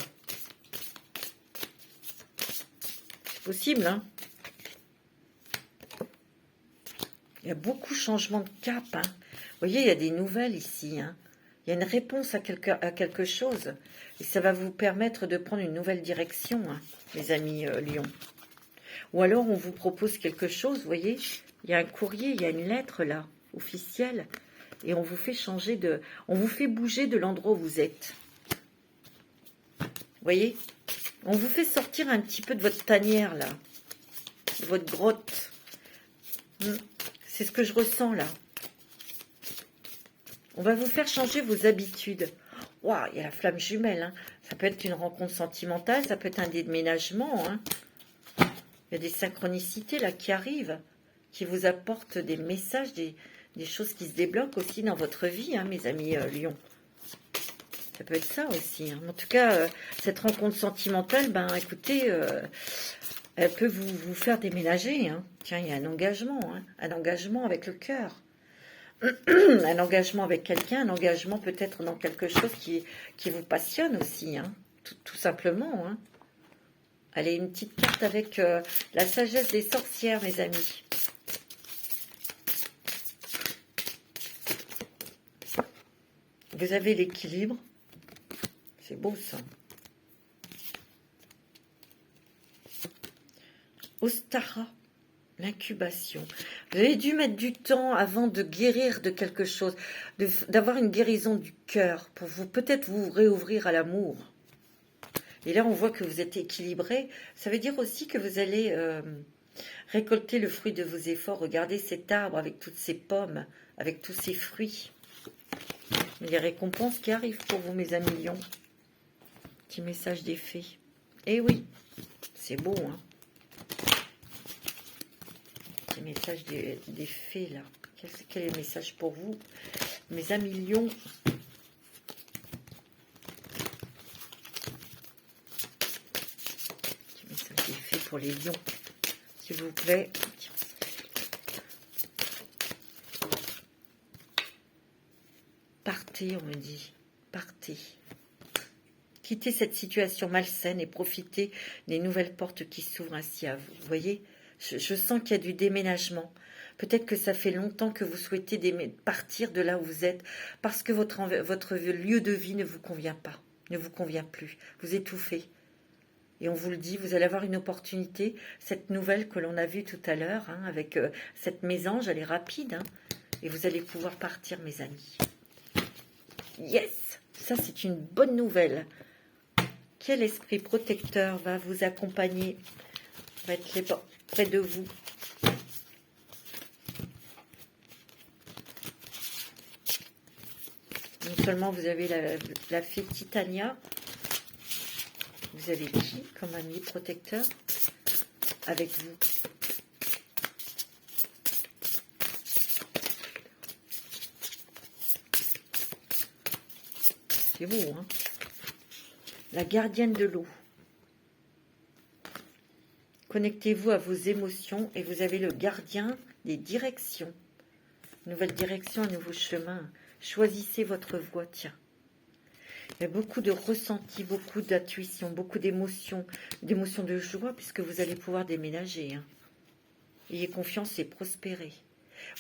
C'est possible, hein? Il y a beaucoup de changements de cap. Hein. Vous voyez, il y a des nouvelles ici. Hein. Il y a une réponse à quelque chose. Et ça va vous permettre de prendre une nouvelle direction, hein, les amis Lions. Ou alors, on vous propose quelque chose, vous voyez. Il y a un courrier, il y a une lettre là, officielle. Et on vous fait changer de... On vous fait bouger de l'endroit où vous êtes. Vous voyez? On vous fait sortir un petit peu de votre tanière là. De votre grotte. C'est ce que je ressens là. On va vous faire changer vos habitudes. Waouh, il y a la flamme jumelle. Hein. Ça peut être une rencontre sentimentale, ça peut être un déménagement. Hein. Il y a des synchronicités là qui arrivent, qui vous apportent des messages, des choses qui se débloquent aussi dans votre vie, hein, mes amis Lions. Ça peut être ça aussi. Hein. En tout cas, cette rencontre sentimentale, écoutez, elle peut vous faire déménager. Hein. Tiens, il y a un engagement avec le cœur. Un engagement avec quelqu'un, un engagement peut-être dans quelque chose qui vous passionne aussi, hein, tout simplement. Hein. Allez, une petite carte avec la sagesse des sorcières, mes amis. Vous avez l'équilibre. C'est beau, ça. Ostara, l'incubation. Vous avez dû mettre du temps avant de guérir de quelque chose, d'avoir une guérison du cœur, pour vous peut-être vous réouvrir à l'amour. Et là, on voit que vous êtes équilibré. Ça veut dire aussi que vous allez récolter le fruit de vos efforts. Regardez cet arbre avec toutes ces pommes, avec tous ces fruits. Les récompenses qui arrivent pour vous, mes amis lions. Petit message des fées. Eh oui, c'est beau, hein. Petit message des fées, là. Quel est le message pour vous, mes amis lions? Petit message des fées pour les lions, s'il vous plaît. Partez, on me dit. Partez. Quittez cette situation malsaine et profitez des nouvelles portes qui s'ouvrent ainsi à vous. Vous voyez, je sens qu'il y a du déménagement. Peut-être que ça fait longtemps que vous souhaitez partir de là où vous êtes parce que votre lieu de vie ne vous convient pas, ne vous convient plus. Vous étouffez. Et on vous le dit, vous allez avoir une opportunité. Cette nouvelle que l'on a vue tout à l'heure, hein, avec cette mésange, elle est rapide. Hein, et vous allez pouvoir partir, mes amis. Yes! Ça, c'est une bonne nouvelle. Quel esprit protecteur va vous accompagner, va être près de vous? Non seulement vous avez la fée Titania, vous avez qui comme ami protecteur avec vous? C'est beau, hein? La gardienne de l'eau. Connectez-vous à vos émotions et vous avez le gardien des directions. Nouvelle direction, un nouveau chemin. Choisissez votre voie, tiens. Il y a beaucoup de ressentis, beaucoup d'intuition, beaucoup d'émotions de joie, puisque vous allez pouvoir déménager. Hein. Ayez confiance et prospérer.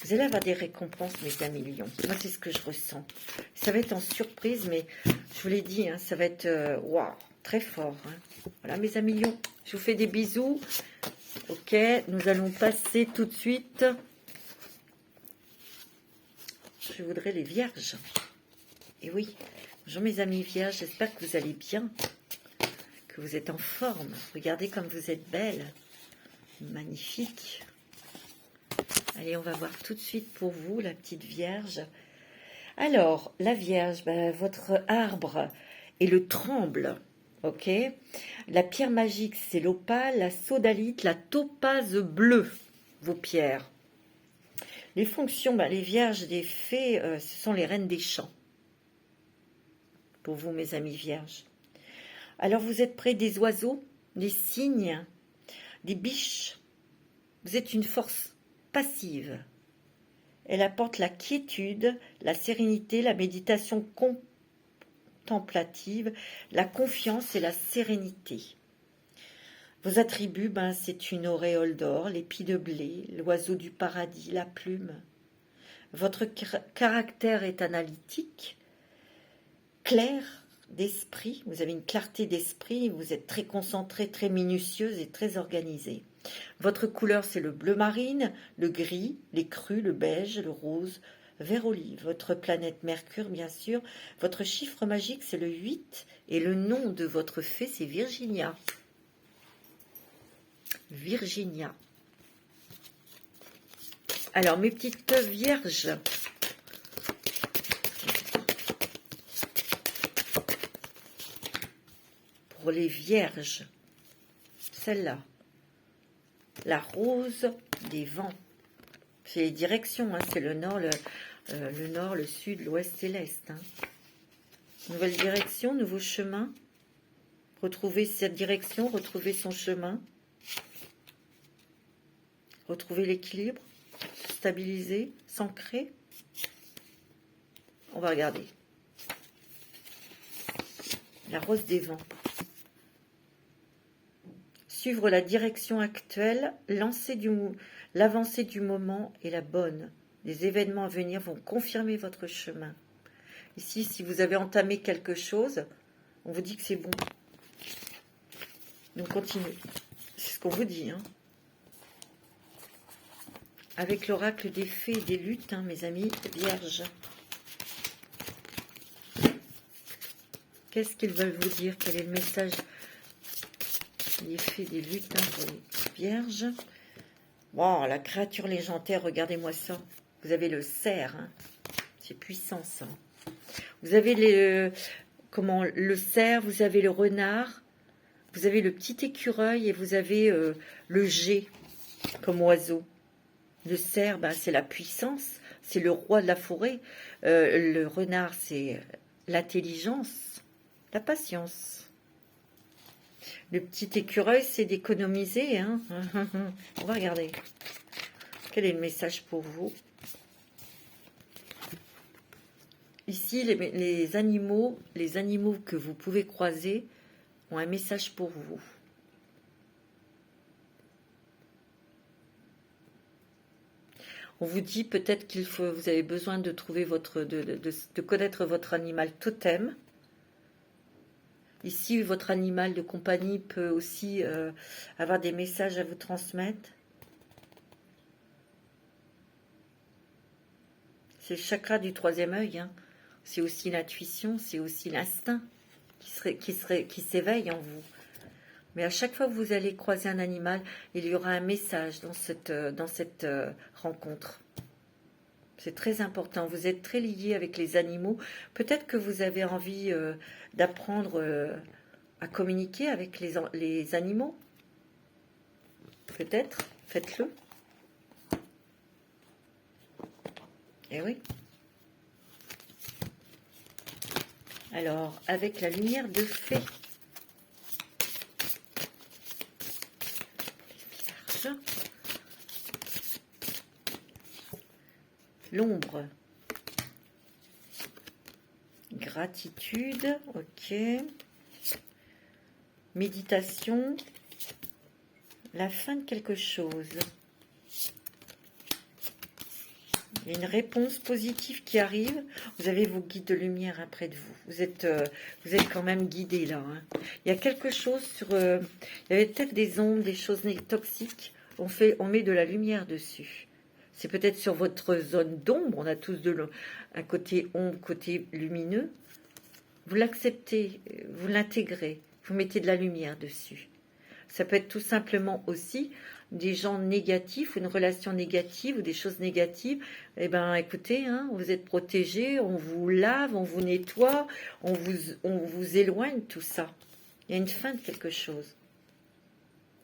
Vous allez avoir des récompenses, mes amis lions. Moi, c'est ce que je ressens. Ça va être en surprise, mais je vous l'ai dit, hein, ça va être waouh, très fort. Hein. Voilà, mes amis lions, je vous fais des bisous. Ok, nous allons passer tout de suite. Je voudrais les vierges. Et oui, bonjour mes amis vierges, j'espère que vous allez bien, que vous êtes en forme. Regardez comme vous êtes belle, magnifique. Allez, on va voir tout de suite pour vous, la petite vierge. Alors, la vierge, votre arbre est le tremble, ok? La pierre magique, c'est l'opale, la sodalite, la topaze bleue, vos pierres. Les fonctions, les vierges des fées, ce sont les reines des champs. Pour vous, mes amis vierges. Alors, vous êtes près des oiseaux, des cygnes, des biches. Vous êtes une force passive. Elle apporte la quiétude, la sérénité, la méditation contemplative, la confiance et la sérénité. Vos attributs, c'est une auréole d'or, l'épi de blé, l'oiseau du paradis, la plume. Votre caractère est analytique, clair d'esprit, vous avez une clarté d'esprit, vous êtes très concentré, très minutieuse et très organisée. Votre couleur, c'est le bleu marine, le gris, les crus, le beige, le rose, vert olive. Votre planète Mercure, bien sûr. Votre chiffre magique, c'est le 8. Et le nom de votre fée, c'est Virginia. Virginia. Alors, mes petites vierges. Pour les vierges, celle-là. La rose des vents. C'est les directions, hein, c'est le nord, le sud, l'ouest et l'est. Hein. Nouvelle direction, nouveau chemin. Retrouver cette direction, retrouver son chemin. Retrouver l'équilibre, stabiliser, s'ancrer. On va regarder. La rose des vents. Suivre la direction actuelle, l'avancée du moment est la bonne. Les événements à venir vont confirmer votre chemin. Ici, si vous avez entamé quelque chose, on vous dit que c'est bon. Donc continuez. C'est ce qu'on vous dit. Hein. Avec l'oracle des fées et des luttes, hein, mes amis, vierges. Qu'est-ce qu'ils veulent vous dire? Quel est le message? Les fées des luttes, hein, pour les vierges. Wow, la créature légendaire, regardez-moi ça. Vous avez le cerf. Hein. C'est puissant, ça. Vous avez le cerf, vous avez le renard, vous avez le petit écureuil et vous avez le G comme oiseau. Le cerf, ben, c'est la puissance, c'est le roi de la forêt. Le renard, c'est l'intelligence, la patience. Le petit écureuil, c'est d'économiser. Hein. On va regarder. Quel est le message pour vous? Ici, les animaux que vous pouvez croiser ont un message pour vous. On vous dit peut-être vous avez besoin de trouver de connaître votre animal totem. Ici, votre animal de compagnie peut aussi avoir des messages à vous transmettre. C'est le chakra du troisième œil. Hein. C'est aussi l'intuition, c'est aussi l'instinct qui s'éveille en vous. Mais à chaque fois que vous allez croiser un animal, il y aura un message dans cette rencontre. C'est très important. Vous êtes très liés avec les animaux. Peut-être que vous avez envie d'apprendre à communiquer avec les animaux. Peut-être. Faites-le. Eh oui. Alors, avec la lumière de fée. L'ombre. Gratitude, ok. Méditation. La fin de quelque chose. Il y a une réponse positive qui arrive. Vous avez vos guides de lumière près de vous. Vous êtes quand même guidé là. Hein. Il y a quelque chose sur... il y avait peut-être des ondes, des choses toxiques. On met de la lumière dessus. C'est peut-être sur votre zone d'ombre. On a tous un côté ombre, côté lumineux. Vous l'acceptez, vous l'intégrez. Vous mettez de la lumière dessus. Ça peut être tout simplement aussi des gens négatifs, ou une relation négative, ou des choses négatives. Eh bien, écoutez, hein, vous êtes protégés, on vous lave, on vous nettoie, on vous éloigne, tout ça. Il y a une fin de quelque chose.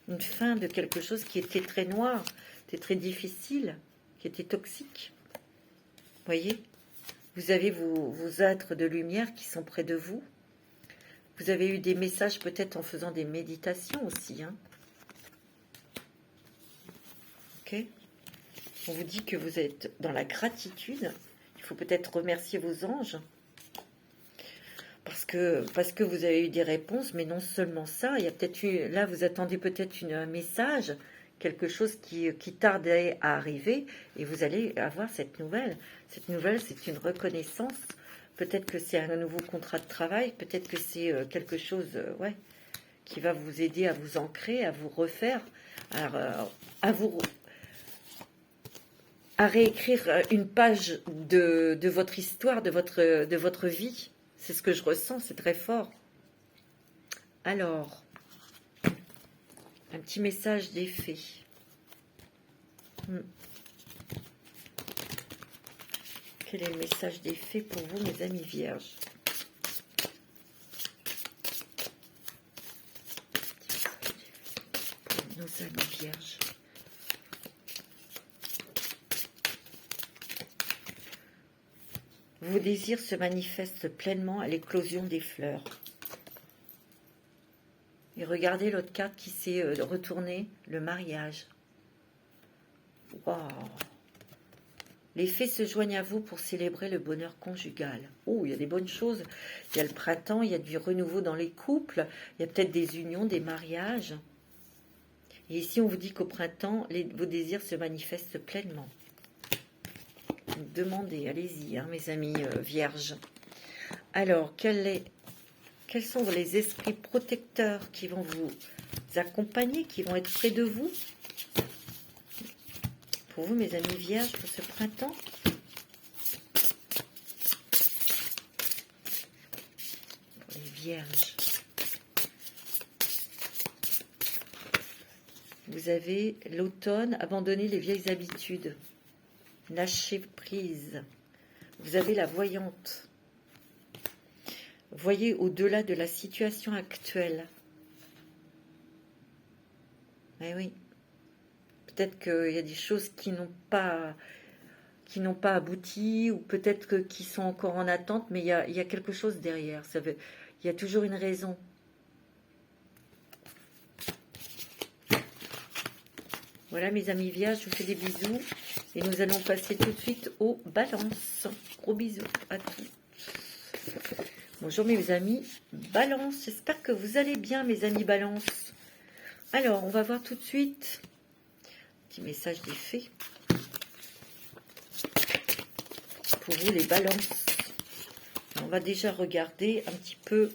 Une fin de quelque chose qui était très noir, qui était très difficile, qui était toxique. Vous voyez? Vous avez vos êtres de lumière qui sont près de vous. Vous avez eu des messages peut-être en faisant des méditations aussi. Hein. Ok. On vous dit que vous êtes dans la gratitude. Il faut peut-être remercier vos anges. Parce que vous avez eu des réponses, mais non seulement ça. Il y a peut-être là, vous attendez peut-être un message, quelque chose qui tardait à arriver, et vous allez avoir cette nouvelle. Cette nouvelle, c'est une reconnaissance. Peut-être que c'est un nouveau contrat de travail, peut-être que c'est quelque chose qui va vous aider à vous ancrer, à vous refaire, à réécrire une page de votre histoire, de votre vie. C'est ce que je ressens, c'est très fort. Alors, un petit message des fées. Quel est le message des fées pour vous, mes amis vierges? Pour nos amis vierges. Vos désirs se manifestent pleinement à l'éclosion des fleurs. Et regardez l'autre carte qui s'est retournée, le mariage. Waouh! Les fées se joignent à vous pour célébrer le bonheur conjugal. Oh, il y a des bonnes choses. Il y a le printemps, il y a du renouveau dans les couples, il y a peut-être des unions, des mariages. Et ici, on vous dit qu'au printemps, vos désirs se manifestent pleinement. Demandez, allez-y, hein, mes amis vierges. Alors, quels sont les esprits protecteurs qui vont vous accompagner, qui vont être près de vous? Pour vous, mes amis vierges, pour ce printemps. Pour les vierges. Vous avez l'automne, abandonner les vieilles habitudes. Lâcher prise. Vous avez la voyante. Voyez au-delà de la situation actuelle. Eh oui. Peut-être qu'il y a des choses qui n'ont pas abouti, ou peut-être qui sont encore en attente, mais il y a quelque chose derrière. Il y a toujours une raison. Voilà, mes amis vierges, je vous fais des bisous. Et nous allons passer tout de suite aux balances. Gros bisous à tous. Bonjour mes amis balance. J'espère que vous allez bien, mes amis balance. Alors, on va voir tout de suite. Petit message des fées. Pour vous, les balances. On va déjà regarder un petit peu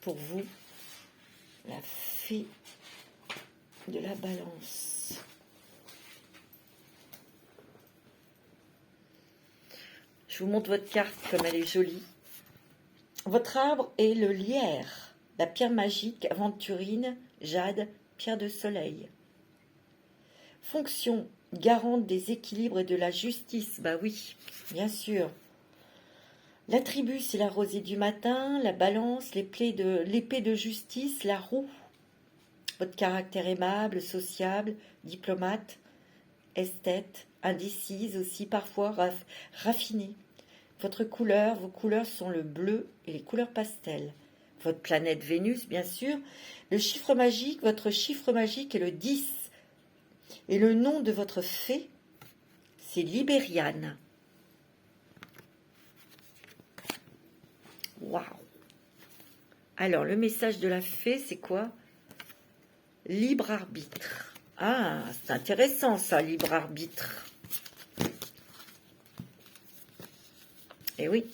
pour vous la fée de la balance. Je vous montre votre carte comme elle est jolie. Votre arbre est le lierre, la pierre magique, aventurine, jade, pierre de soleil. Fonction, garante des équilibres et de la justice. Bah oui, bien sûr. L'attribut, c'est la rosée du matin, la balance, l'épée de justice, la roue. Votre caractère aimable, sociable, diplomate, esthète, indécise aussi, parfois raffinée. Vos couleurs sont le bleu et les couleurs pastel. Votre planète Vénus, bien sûr. Le chiffre magique, votre chiffre magique est le 10. Et le nom de votre fée, c'est Libériane. Waouh! Alors, le message de la fée, c'est quoi? Libre arbitre. Ah, c'est intéressant ça, libre arbitre. Eh oui.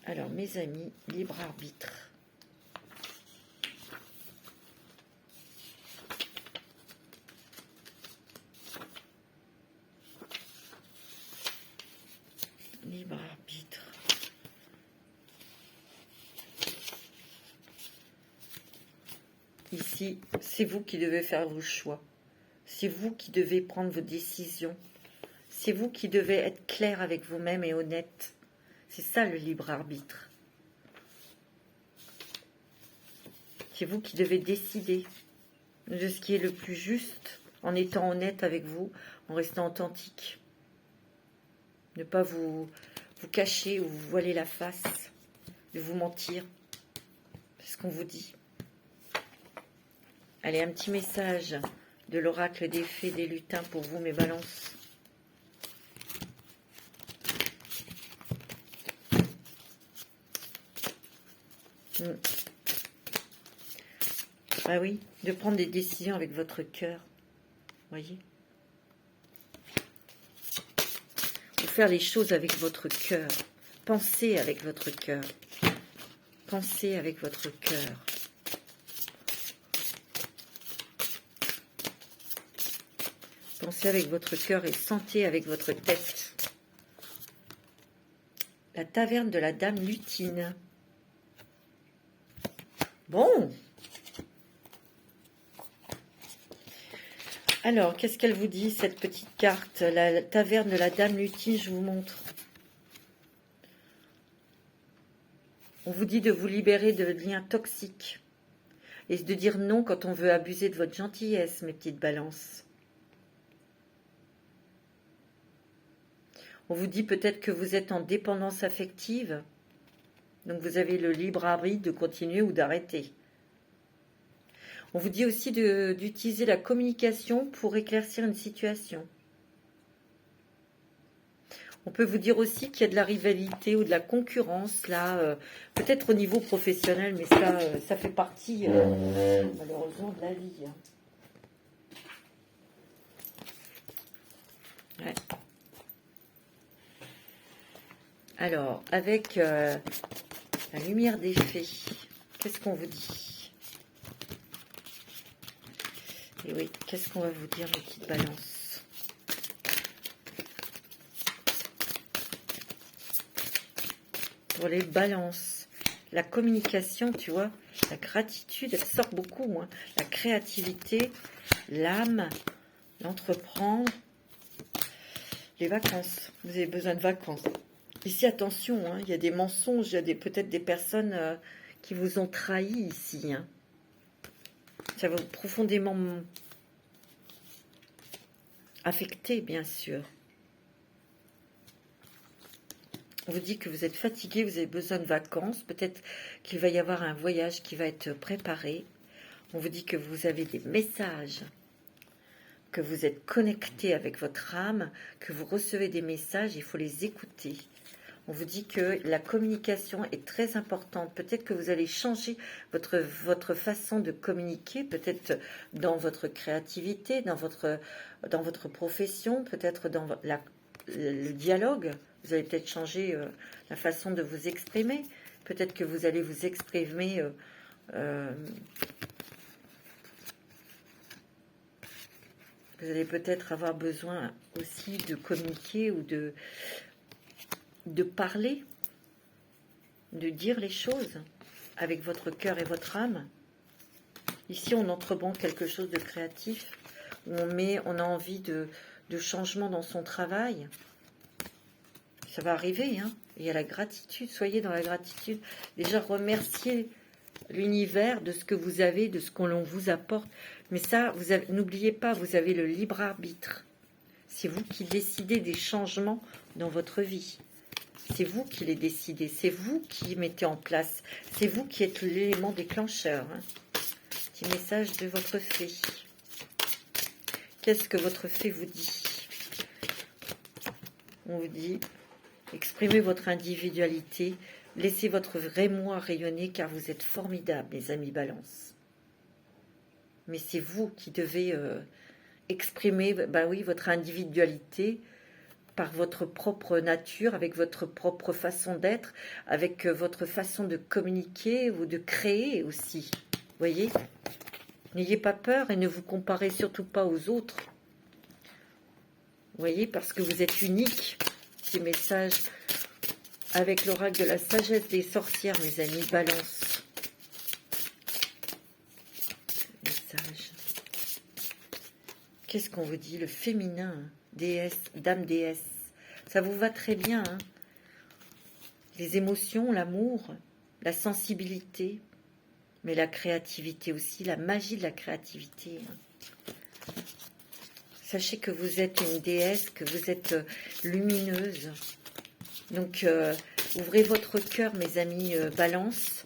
Alors, mes amis, libre arbitre. Libre arbitre. Ici, c'est vous qui devez faire vos choix. C'est vous qui devez prendre vos décisions. C'est vous qui devez être clair avec vous-même et honnête. C'est ça le libre arbitre. C'est vous qui devez décider de ce qui est le plus juste, en étant honnête avec vous, en restant authentique. Ne pas vous cacher ou vous voiler la face, de vous mentir. C'est ce qu'on vous dit. Allez, un petit message de l'oracle des fées des lutins pour vous, mes balances. Ah oui, de prendre des décisions avec votre cœur. Voyez, de faire les choses avec votre cœur. Pensez avec votre cœur. Pensez avec votre cœur. Pensez avec votre cœur et sentez avec votre tête. La taverne de la dame Lutine. Bon. Alors, qu'est-ce qu'elle vous dit, cette petite carte? La taverne de la dame Lutine, je vous montre. On vous dit de vous libérer de liens toxiques. Et de dire non quand on veut abuser de votre gentillesse, mes petites balances. On vous dit peut-être que vous êtes en dépendance affective. Donc vous avez le libre arbitre de continuer ou d'arrêter. On vous dit aussi d'utiliser la communication pour éclaircir une situation. On peut vous dire aussi qu'il y a de la rivalité ou de la concurrence, là, peut-être au niveau professionnel, mais ça fait partie, malheureusement, de la vie. Ouais. Alors, avec la lumière des fées, qu'est-ce qu'on vous dit? Et oui, qu'est-ce qu'on va vous dire, mes petites balances? Pour les balances, la communication, tu vois, la gratitude, elle sort beaucoup, hein. La créativité, l'âme, l'entreprendre, les vacances. Vous avez besoin de vacances. Ici, attention, hein, il y a des mensonges, il y a peut-être des personnes qui vous ont trahi ici. Hein. Ça va vous profondément affecter, bien sûr. On vous dit que vous êtes fatigué, vous avez besoin de vacances. Peut-être qu'il va y avoir un voyage qui va être préparé. On vous dit que vous avez des messages, que vous êtes connecté avec votre âme, que vous recevez des messages, il faut les écouter. On vous dit que la communication est très importante. Peut-être que vous allez changer votre façon de communiquer, peut-être dans votre créativité, dans votre profession, peut-être dans le dialogue. Vous allez peut-être changer la façon de vous exprimer. Peut-être que vous allez vous exprimer vous allez peut-être avoir besoin aussi de communiquer ou de parler, de dire les choses avec votre cœur et votre âme. Ici, on entreprend quelque chose de créatif, où on a envie de changement dans son travail. Ça va arriver, hein. Il y a la gratitude, soyez dans la gratitude. Déjà, remerciez l'univers de ce que vous avez, de ce qu'on vous apporte. Mais ça, n'oubliez pas, vous avez le libre arbitre. C'est vous qui décidez des changements dans votre vie. C'est vous qui les décidez, c'est vous qui mettez en place. C'est vous qui êtes l'élément déclencheur. Hein. Petit message de votre fée. Qu'est-ce que votre fée vous dit? On vous dit... Exprimez votre individualité, laissez votre vrai moi rayonner car vous êtes formidables, les amis balance. Mais c'est vous qui devez exprimer votre individualité par votre propre nature, avec votre propre façon d'être, avec votre façon de communiquer ou de créer aussi. Voyez? N'ayez pas peur et ne vous comparez surtout pas aux autres. Voyez, parce que vous êtes unique. Ces messages avec l'oracle de la sagesse des sorcières, mes amis, balance. Message. Qu'est-ce qu'on vous dit? Le féminin, déesse, dame déesse. Ça vous va très bien, hein? Les émotions, l'amour, la sensibilité, mais la créativité aussi, la magie de la créativité. Hein. Sachez que vous êtes une déesse, que vous êtes lumineuse. Donc, ouvrez votre cœur, mes amis balance.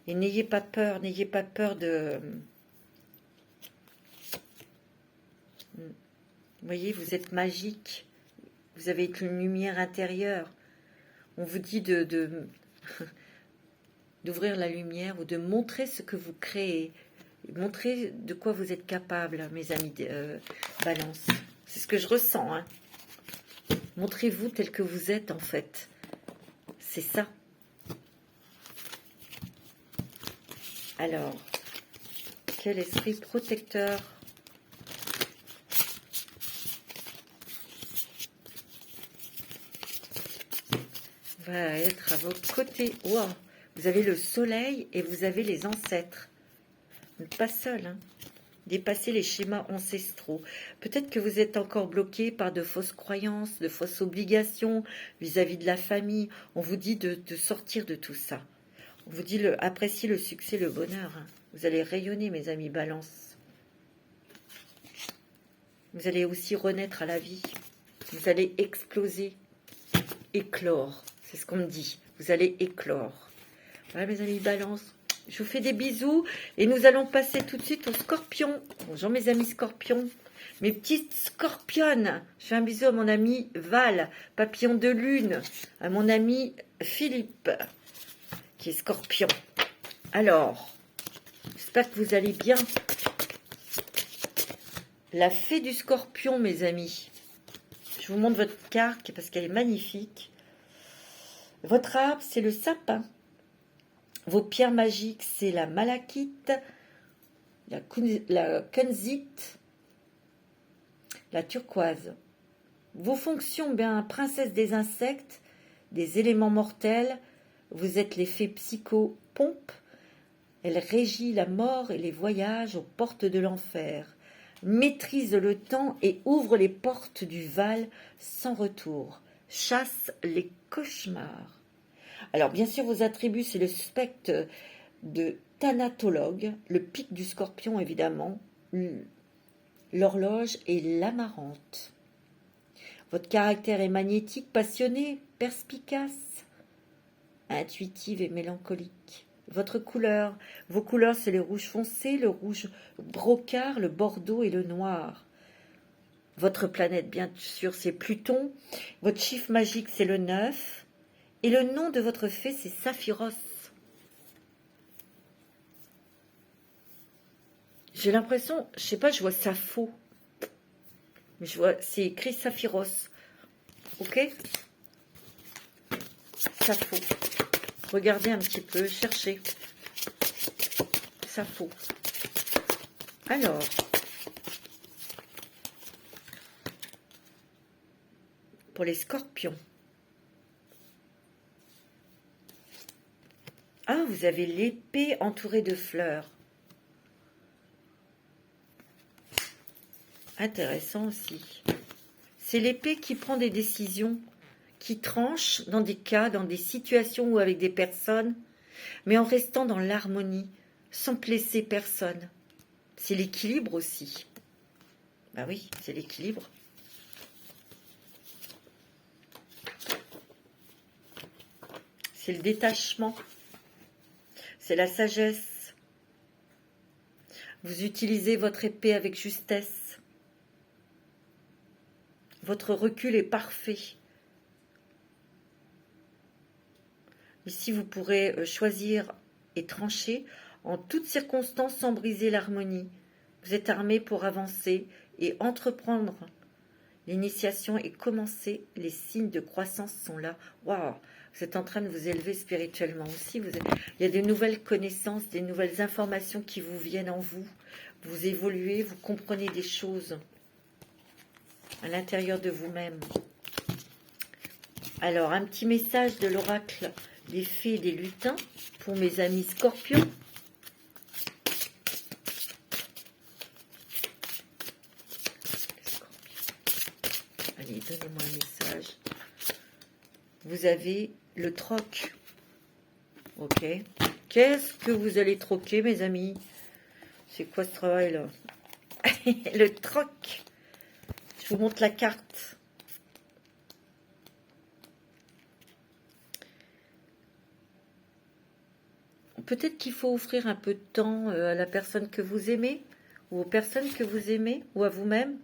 Et n'ayez pas peur de... Vous voyez, vous êtes magique. Vous avez une lumière intérieure. On vous dit d'ouvrir la lumière ou de montrer ce que vous créez. Montrez de quoi vous êtes capable, mes amis balance. C'est ce que je ressens. Hein. Montrez-vous tel que vous êtes, en fait. C'est ça. Alors, quel esprit protecteur va être à votre côté? Wow. Vous avez le soleil et vous avez les ancêtres. Vous n'êtes pas seul, hein. Dépassez les schémas ancestraux. Peut-être que vous êtes encore bloqué par de fausses croyances, de fausses obligations vis-à-vis de la famille. On vous dit de sortir de tout ça. On vous dit appréciez le succès, le bonheur. Hein. Vous allez rayonner, mes amis balance. Vous allez aussi renaître à la vie. Vous allez exploser, éclore. C'est ce qu'on me dit. Vous allez éclore. Voilà, mes amis balance. Je vous fais des bisous et nous allons passer tout de suite aux scorpions. Bonjour mes amis scorpions, mes petites scorpionnes. Je fais un bisou à mon ami Val, papillon de lune, à mon ami Philippe, qui est scorpion. Alors, j'espère que vous allez bien. La fée du scorpion, mes amis. Je vous montre votre carte parce qu'elle est magnifique. Votre arbre, c'est le sapin. Vos pierres magiques, c'est la malachite, la kunzite, la turquoise. Vos fonctions, bien, princesse des insectes, des éléments mortels. Vous êtes les fées psycho-pompes. Elle régit la mort et les voyages aux portes de l'enfer. Maîtrise le temps et ouvre les portes du Val sans retour. Chasse les cauchemars. Alors, bien sûr, vos attributs, c'est le spectre de thanatologue, le pic du scorpion, évidemment, l'horloge et l'amarante. Votre caractère est magnétique, passionné, perspicace, intuitive et mélancolique. Votre couleur, vos couleurs, c'est le rouge foncé, le rouge brocart, le bordeaux et le noir. Votre planète, bien sûr, c'est Pluton. Votre chiffre magique, c'est le 9. Et le nom de votre fée, c'est Saphiros. J'ai l'impression, je sais pas, je vois Sappho. Mais je vois, c'est écrit Saphiros. Ok? Sappho. Regardez un petit peu, cherchez. Sappho. Alors. Pour les scorpions. Ah, vous avez l'épée entourée de fleurs. Intéressant aussi. C'est l'épée qui prend des décisions, qui tranche dans des cas, dans des situations ou avec des personnes, mais en restant dans l'harmonie, sans blesser personne. C'est l'équilibre aussi. Ben oui, c'est l'équilibre. C'est le détachement. C'est la sagesse. Vous utilisez votre épée avec justesse. Votre recul est parfait. Ici, vous pourrez choisir et trancher en toutes circonstances sans briser l'harmonie. Vous êtes armé pour avancer et entreprendre l'initiation et commencer. Les signes de croissance sont là. Waouh! Vous êtes en train de vous élever spirituellement aussi. Il y a des nouvelles connaissances, des nouvelles informations qui vous viennent en vous. Vous évoluez, vous comprenez des choses à l'intérieur de vous-même. Alors, un petit message de l'oracle des fées et des lutins pour mes amis scorpions. Allez, donnez-moi un message. Vous avez le troc. Ok. Qu'est-ce que vous allez troquer, mes amis? C'est quoi ce travail-là? Le troc. Je vous montre la carte. Peut-être qu'il faut offrir un peu de temps à la personne que vous aimez, ou aux personnes que vous aimez, ou à vous-même.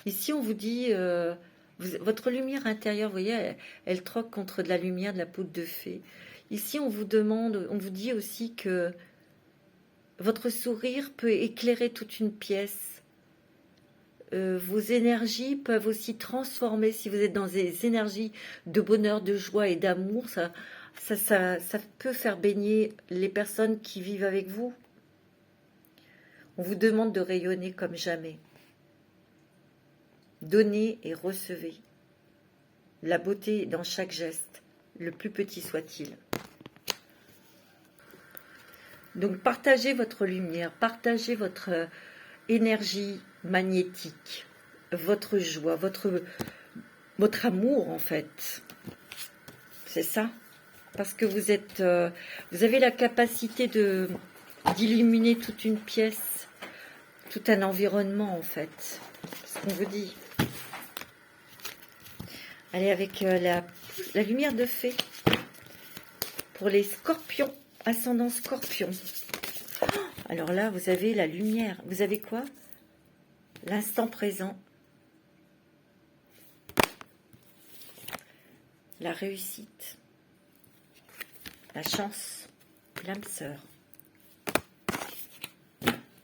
Ici, on vous dit... votre lumière intérieure, vous voyez, elle troque contre de la lumière, de la poudre de fée. Ici, on vous demande, on vous dit aussi que votre sourire peut éclairer toute une pièce. Vos énergies peuvent aussi transformer, si vous êtes dans des énergies de bonheur, de joie et d'amour, ça peut faire baigner les personnes qui vivent avec vous. On vous demande de rayonner comme jamais. Donnez et recevez. La beauté dans chaque geste, le plus petit soit-il. Donc partagez votre lumière, partagez votre énergie magnétique, votre joie, votre amour en fait. C'est ça. Parce que vous avez la capacité d'illuminer toute une pièce, tout un environnement en fait. C'est ce qu'on vous dit. Allez, avec la lumière de fée pour les scorpions, ascendant scorpion. Alors là, vous avez la lumière. Vous avez quoi? L'instant présent. La réussite. La chance. L'âme sœur.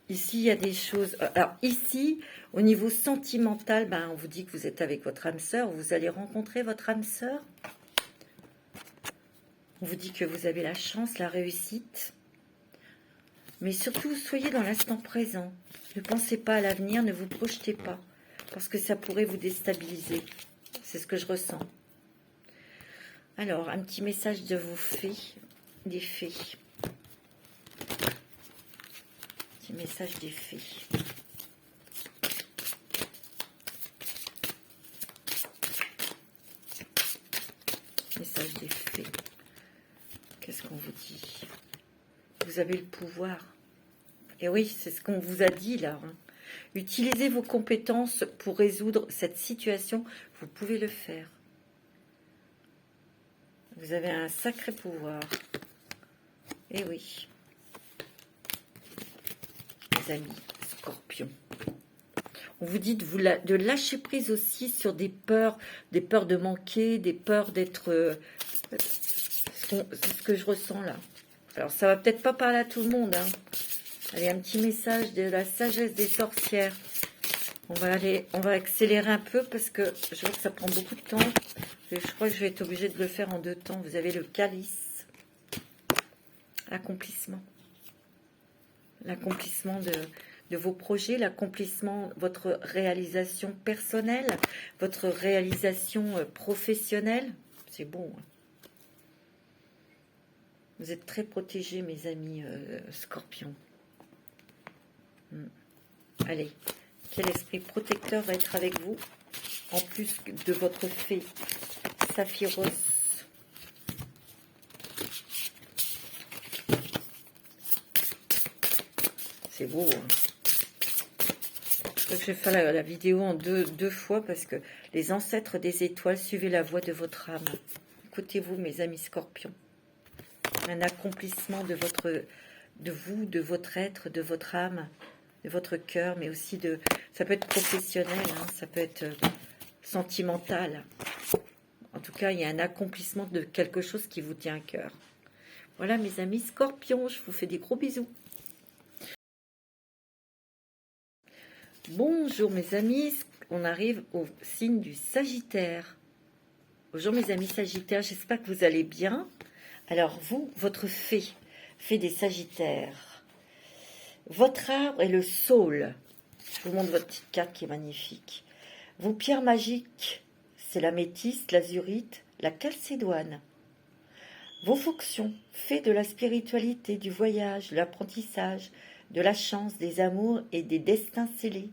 Ici, il y a des choses... Alors ici, au niveau sentimental, ben, on vous dit que vous êtes avec votre âme sœur. Vous allez rencontrer votre âme sœur. On vous dit que vous avez la chance, la réussite. Mais surtout, soyez dans l'instant présent. Ne pensez pas à l'avenir, ne vous projetez pas. Parce que ça pourrait vous déstabiliser. C'est ce que je ressens. Alors, un petit message de vos fées, des fées. Petit message des fées. Message des fées. Qu'est-ce qu'on vous dit? Vous avez le pouvoir. Et oui, c'est ce qu'on vous a dit là. Hein. Utilisez vos compétences pour résoudre cette situation. Vous pouvez le faire. Vous avez un sacré pouvoir. Et oui. Les amis, scorpions. On vous dit de lâcher prise aussi sur des peurs de manquer, des peurs d'être... c'est ce que je ressens là. Alors, ça va peut-être pas parler à tout le monde. Hein. Allez, un petit message de la sagesse des sorcières. On va accélérer un peu parce que je vois que ça prend beaucoup de temps. Je crois que je vais être obligée de le faire en 2 temps. Vous avez le calice. L'accomplissement. L'accomplissement de vos projets, l'accomplissement, votre réalisation personnelle, votre réalisation professionnelle. C'est bon. Hein. Vous êtes très protégés, mes amis scorpions. Allez, quel esprit protecteur va être avec vous, en plus de votre fée Saphiros. C'est beau. Hein. Je crois que je vais faire la vidéo en deux fois parce que les ancêtres des étoiles, suivez la voie de votre âme. Écoutez-vous, mes amis scorpions. Un accomplissement de vous, de votre être, de votre âme, de votre cœur, mais aussi ça peut être professionnel, hein, ça peut être sentimental. En tout cas, il y a un accomplissement de quelque chose qui vous tient à cœur. Voilà, mes amis scorpions, je vous fais des gros bisous. Bonjour, mes amis, on arrive au signe du Sagittaire. Bonjour, mes amis Sagittaires, j'espère que vous allez bien. Alors, vous, votre fée des Sagittaires. Votre arbre est le saule. Je vous montre votre petite carte qui est magnifique. Vos pierres magiques, c'est l'améthyste, l'azurite, la calcédoine. Vos fonctions, fées de la spiritualité, du voyage, de l'apprentissage, de la chance, des amours et des destins scellés.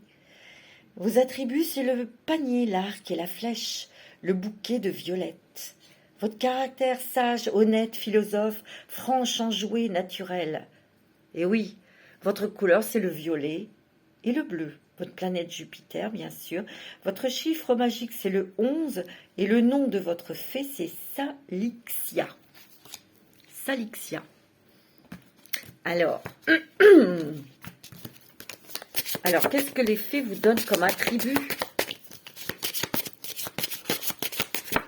Vos attributs, c'est le panier, l'arc et la flèche, le bouquet de violettes. Votre caractère sage, honnête, philosophe, franche, enjoué, naturel. Et oui, votre couleur, c'est le violet et le bleu. Votre planète Jupiter, bien sûr. Votre chiffre magique, c'est le 11. Et le nom de votre fée, c'est Salixia. Salixia. Alors, qu'est-ce que les fées vous donnent comme attribut?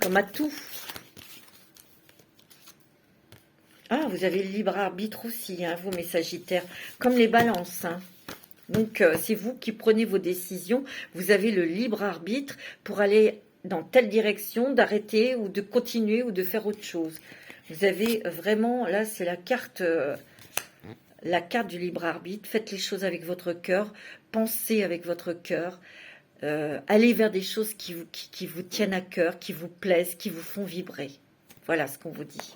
Comme atout? Ah, vous avez le libre arbitre aussi, hein, vous, mes Sagittaires, comme les balances. Hein. Donc, c'est vous qui prenez vos décisions. Vous avez le libre arbitre pour aller dans telle direction, d'arrêter ou de continuer ou de faire autre chose. Vous avez vraiment, là, c'est la carte du libre arbitre. Faites les choses avec votre cœur, pensez avec votre cœur. Allez vers des choses qui vous tiennent à cœur, qui vous plaisent, qui vous font vibrer. Voilà ce qu'on vous dit.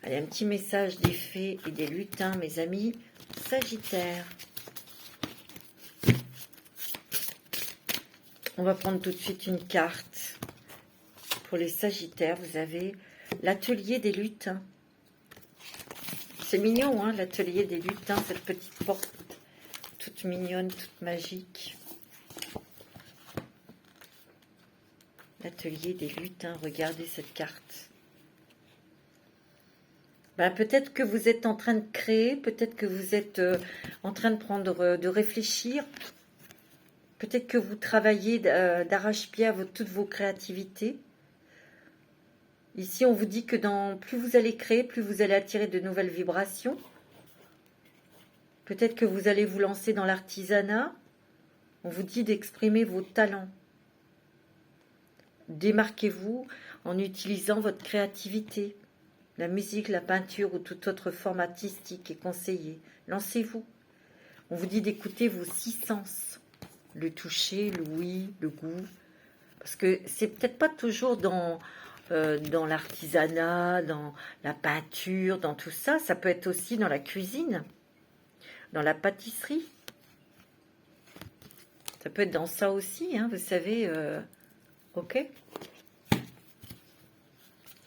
Allez, un petit message des fées et des lutins, mes amis Sagittaires. On va prendre tout de suite une carte. Pour les Sagittaires, vous avez l'atelier des lutins. C'est mignon, hein, l'atelier des lutins, cette petite porte toute mignonne, toute magique. L'atelier des lutins, regardez cette carte. Ben, peut-être que vous êtes en train de créer, peut-être que vous êtes en train de prendre, de réfléchir, peut-être que vous travaillez d'arrache-pied à toutes vos créativités. Ici, on vous dit que plus vous allez créer, plus vous allez attirer de nouvelles vibrations. Peut-être que vous allez vous lancer dans l'artisanat. On vous dit d'exprimer vos talents. Démarquez-vous en utilisant votre créativité. La musique, la peinture ou toute autre forme artistique est conseillée. Lancez-vous. On vous dit d'écouter vos 6 sens. Le toucher, l'ouïe, le goût. Parce que c'est peut-être pas toujours dans l'artisanat, dans la peinture, dans tout ça. Ça peut être aussi dans la cuisine, dans la pâtisserie. Ça peut être dans ça aussi, hein, vous savez. Ok.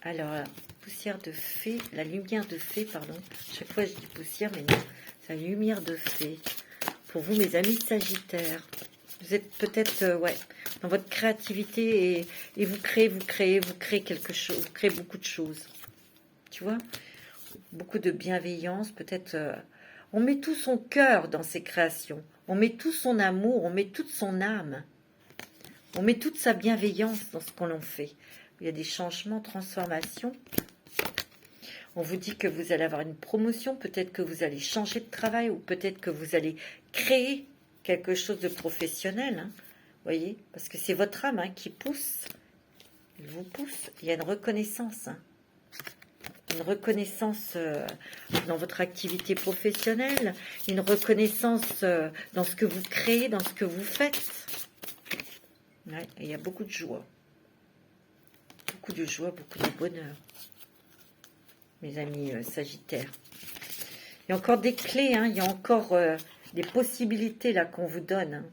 Alors, la poussière de fée, la lumière de fée, pardon. Chaque fois, je dis poussière, mais non. C'est la lumière de fée. Pour vous, mes amis Sagittaires. Vous êtes peut-être, ouais, dans votre créativité et vous créez quelque chose. Vous créez beaucoup de choses. Tu vois? Beaucoup de bienveillance, peut-être. On met tout son cœur dans ses créations. On met tout son amour, on met toute son âme. On met toute sa bienveillance dans ce qu'on fait. Il y a des changements, transformations. On vous dit que vous allez avoir une promotion, peut-être que vous allez changer de travail ou peut-être que vous allez créer quelque chose de professionnel. Hein, voyez, parce que c'est votre âme qui pousse. Elle vous pousse. Il y a une reconnaissance. Hein, une reconnaissance dans votre activité professionnelle, une reconnaissance dans ce que vous créez, dans ce que vous faites. Ouais, il y a beaucoup de joie. Beaucoup de joie, beaucoup de bonheur. Mes amis Sagittaires. Il y a encore des clés, hein, il y a encore des possibilités là qu'on vous donne. Hein.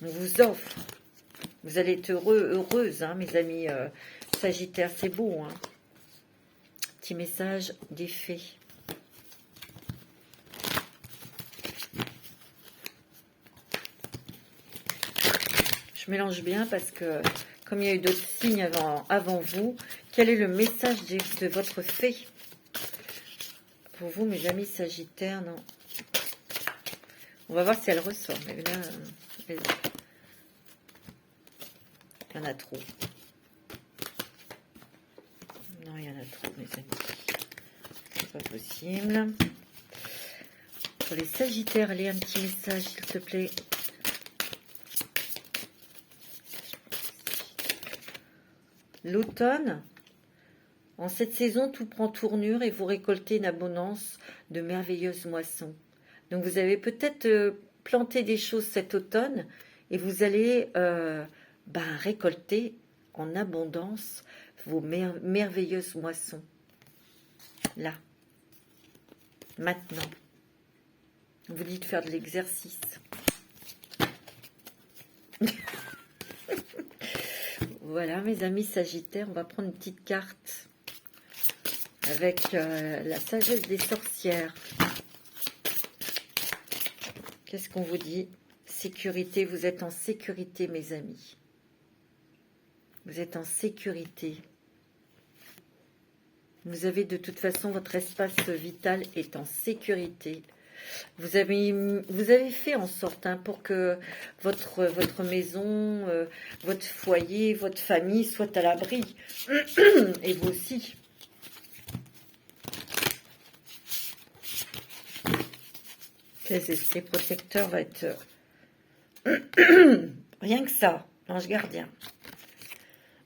On vous offre. Vous allez être heureuse, hein, mes amis Sagittaires. C'est beau, hein. Petit message des fées. Je mélange bien parce que, comme il y a eu d'autres signes avant vous, quel est le message de votre fée? Pour vous, mes amis Sagittaires, non. On va voir si elle ressort. Mais là, il y en a trop. Non, il y en a trop, mes amis. C'est pas possible. Pour les Sagittaires, allez, un petit message, s'il te plaît. L'automne, en cette saison, tout prend tournure et vous récoltez une abondance de merveilleuses moissons. Donc, vous avez peut-être planté des choses cet automne et vous allez récolter en abondance vos merveilleuses moissons. Là, maintenant. On vous dit de faire de l'exercice. Voilà, mes amis Sagittaires, on va prendre une petite carte avec la sagesse des sorcières. Qu'est-ce qu'on vous dit? Sécurité, vous êtes en sécurité, mes amis. Vous êtes en sécurité. Vous avez de toute façon, votre espace vital est en sécurité. Vous avez fait en sorte pour que votre maison, votre foyer, votre famille soit à l'abri. Et vous aussi. Les esprits protecteurs va être... Rien que ça, l'ange gardien.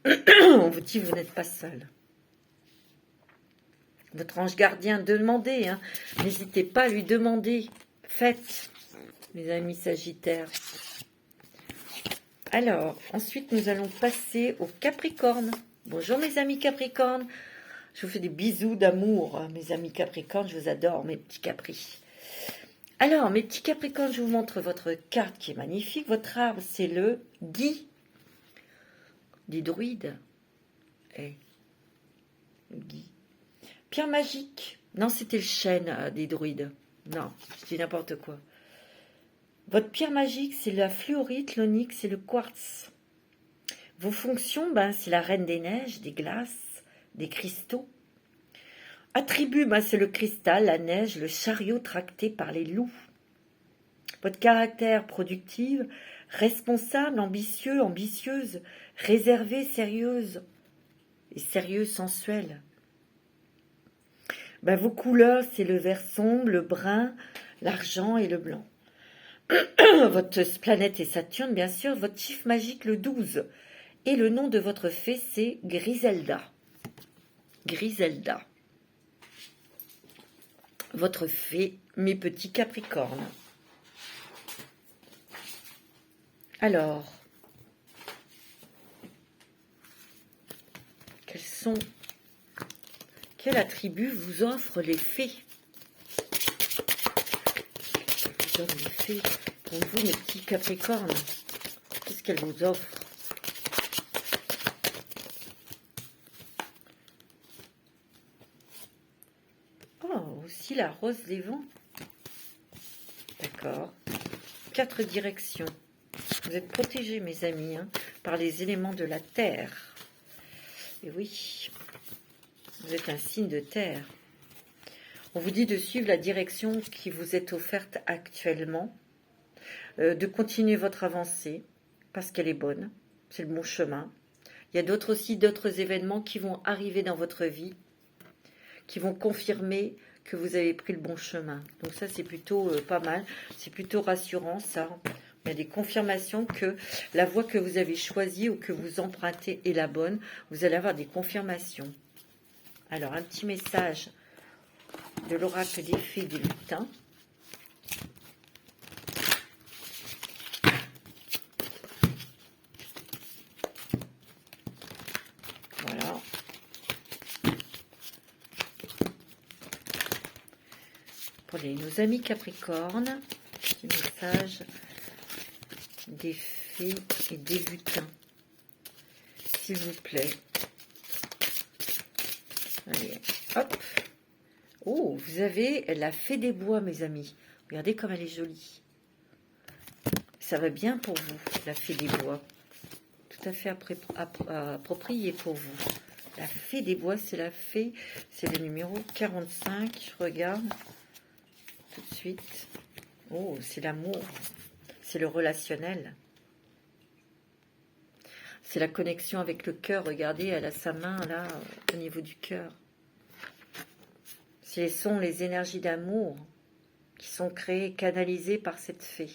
On vous dit, vous n'êtes pas seul. Votre ange gardien, demandez. Hein. N'hésitez pas à lui demander. Faites, mes amis Sagittaires. Alors, ensuite, nous allons passer au Capricorne. Bonjour, mes amis Capricorne. Je vous fais des bisous d'amour, hein, mes amis Capricorne. Je vous adore, mes petits Capris. Alors, mes petits Capricornes, je vous montre votre carte qui est magnifique. Votre arbre, c'est le gui des druides. Gui. Pierre magique. Non, c'était le chêne des druides. Non, je dis n'importe quoi. Votre pierre magique, c'est la fluorite, l'onyx et le quartz. Vos fonctions, c'est la reine des neiges, des glaces, des cristaux. Attribut, bah, c'est le cristal, la neige, le chariot tracté par les loups. Votre caractère productif, responsable, ambitieux, ambitieuse, réservée, sérieuse et sérieuse, sensuelle. Ben, vos couleurs, c'est le vert sombre, le brun, l'argent et le blanc. Votre planète est Saturne, bien sûr. Votre chiffre magique, le 12. Et le nom de votre fée, c'est Griselda. Griselda. Votre fée, mes petits capricornes. Alors, quel attribut vous offrent les fées? Vous offrent les fées pour vous, mes petits capricornes. Qu'est-ce qu'elles vous offrent? Oh, aussi la rose des vents. D'accord. 4 directions. Vous êtes protégés, mes amis, hein, par les éléments de la terre. Et oui, vous êtes un signe de terre. On vous dit de suivre la direction qui vous est offerte actuellement, de continuer votre avancée, parce qu'elle est bonne, c'est le bon chemin. Il y a d'autres événements qui vont arriver dans votre vie, qui vont confirmer que vous avez pris le bon chemin. Donc ça, c'est plutôt pas mal, c'est plutôt rassurant, ça. Il y a des confirmations que la voie que vous avez choisie ou que vous empruntez est la bonne. Vous allez avoir des confirmations. Alors, un petit message de l'oracle des fées des lutins. Voilà. Pour nos amis Capricornes, petit message des fées et des lutins. S'il vous plaît. Allez, hop. Oh, vous avez la fée des bois, mes amis. Regardez comme elle est jolie. Ça va bien pour vous, la fée des bois. Tout à fait approprié pour vous. La fée des bois, c'est la fée, c'est le numéro 45. Je regarde tout de suite. Oh, c'est l'amour. C'est le relationnel. C'est la connexion avec le cœur. Regardez, elle a sa main là, au niveau du cœur. Ce sont les énergies d'amour qui sont créées, canalisées par cette fée.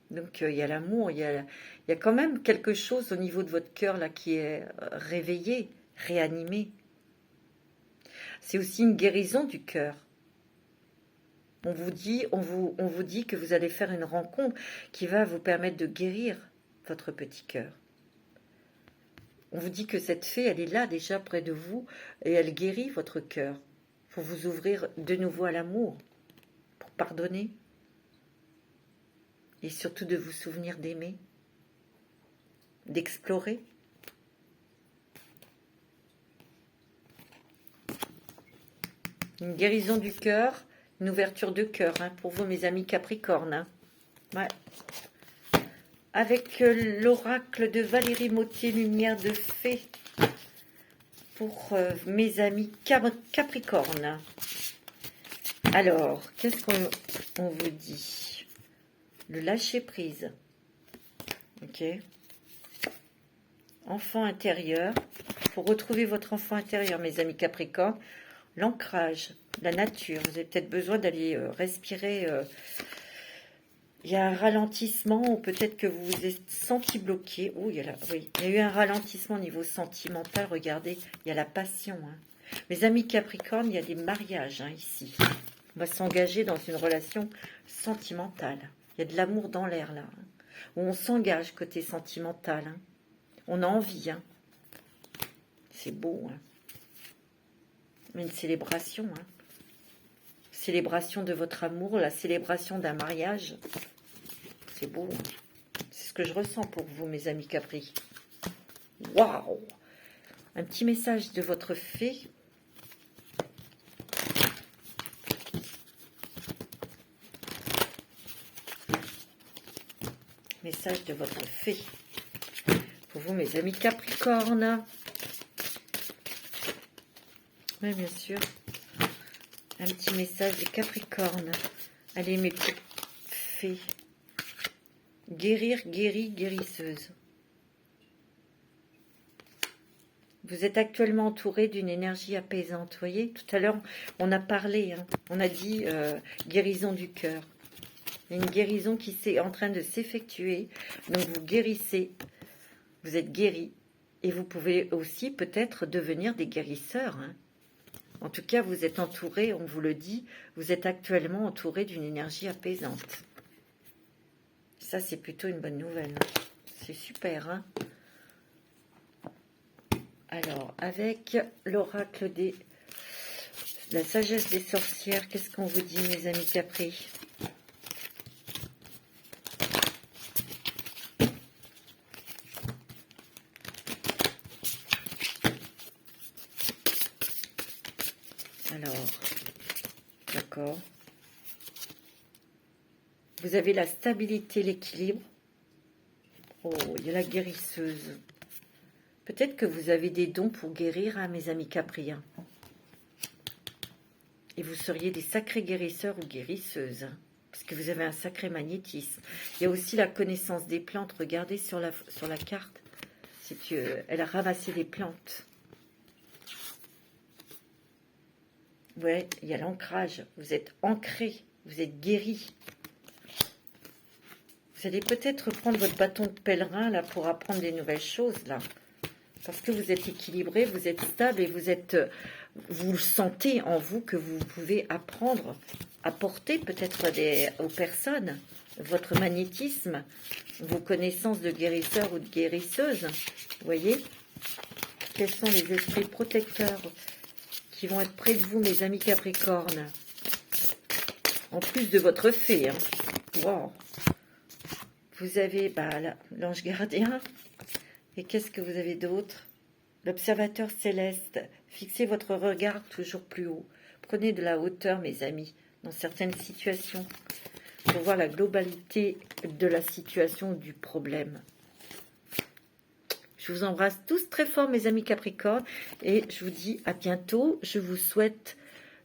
Donc il y a l'amour, il y a quand même quelque chose au niveau de votre cœur là qui est réveillé, réanimé. C'est aussi une guérison du cœur. On vous dit que vous allez faire une rencontre qui va vous permettre de guérir votre petit cœur. On vous dit que cette fée, elle est là déjà près de vous et elle guérit votre cœur pour vous ouvrir de nouveau à l'amour, pour pardonner et surtout de vous souvenir d'aimer, d'explorer. Une guérison du cœur, une ouverture de cœur hein, pour vous, mes amis Capricornes. Hein. Ouais. Avec l'oracle de Valérie Mottier, lumière de fée, pour mes amis Capricornes. Alors, qu'est-ce qu'on vous dit? Le lâcher-prise. Ok. Enfant intérieur. Pour retrouver votre enfant intérieur, mes amis Capricornes, l'ancrage, la nature. Vous avez peut-être besoin d'aller respirer. Il y a un ralentissement ou peut-être que vous vous êtes senti bloqué. Oh, il y a eu un ralentissement au niveau sentimental. Regardez, il y a la passion. Hein. Mes amis Capricornes, il y a des mariages hein, ici. On va s'engager dans une relation sentimentale. Il y a de l'amour dans l'air là. Hein, où on s'engage côté sentimental. Hein. On a envie. Hein. C'est beau. Hein. Une célébration. Hein. Célébration de votre amour, la célébration d'un mariage. C'est beau. Hein. C'est ce que je ressens pour vous, mes amis Capri. Waouh! Un petit message de votre fée. Message de votre fée. Pour vous, mes amis Capricornes. Oui, bien sûr. Un petit message des Capricornes. Allez, mes petites fées. Guérir, guérie, guérisseuse. Vous êtes actuellement entouré d'une énergie apaisante. Vous voyez, tout à l'heure, on a parlé, hein, on a dit guérison du cœur. Il y a une guérison qui est en train de s'effectuer. Donc, vous guérissez, vous êtes guéri. Et vous pouvez aussi peut-être devenir des guérisseurs. Hein. En tout cas, vous êtes entouré, on vous le dit, vous êtes actuellement entouré d'une énergie apaisante. Ça, c'est plutôt une bonne nouvelle. Hein. C'est super, hein. Alors, avec l'oracle de la sagesse des sorcières, qu'est-ce qu'on vous dit, mes amis Capri? Alors, d'accord. Vous avez la stabilité, l'équilibre. Oh, il y a la guérisseuse. Peut-être que vous avez des dons pour guérir, hein, mes amis Capriens. Et vous seriez des sacrés guérisseurs ou guérisseuses. Hein, parce que vous avez un sacré magnétisme. Il y a aussi la connaissance des plantes. Regardez sur la carte. Elle a ramassé les plantes. Ouais, il y a l'ancrage. Vous êtes ancré. Vous êtes guéri. Vous allez peut-être prendre votre bâton de pèlerin là pour apprendre des nouvelles choses là. Parce que vous êtes équilibré, vous êtes stable et vous le sentez en vous que vous pouvez apprendre, apporter peut-être aux personnes votre magnétisme, vos connaissances de guérisseur ou de guérisseuse. Vous voyez? Quels sont les esprits protecteurs qui vont être près de vous, mes amis Capricornes? En plus de votre fée. Hein. Wow. Vous avez l'ange gardien. Et qu'est-ce que vous avez d'autre? L'observateur céleste. Fixez votre regard toujours plus haut. Prenez de la hauteur, mes amis, dans certaines situations, pour voir la globalité de la situation ou du problème. Je vous embrasse tous très fort, mes amis Capricornes, et je vous dis à bientôt. Je vous souhaite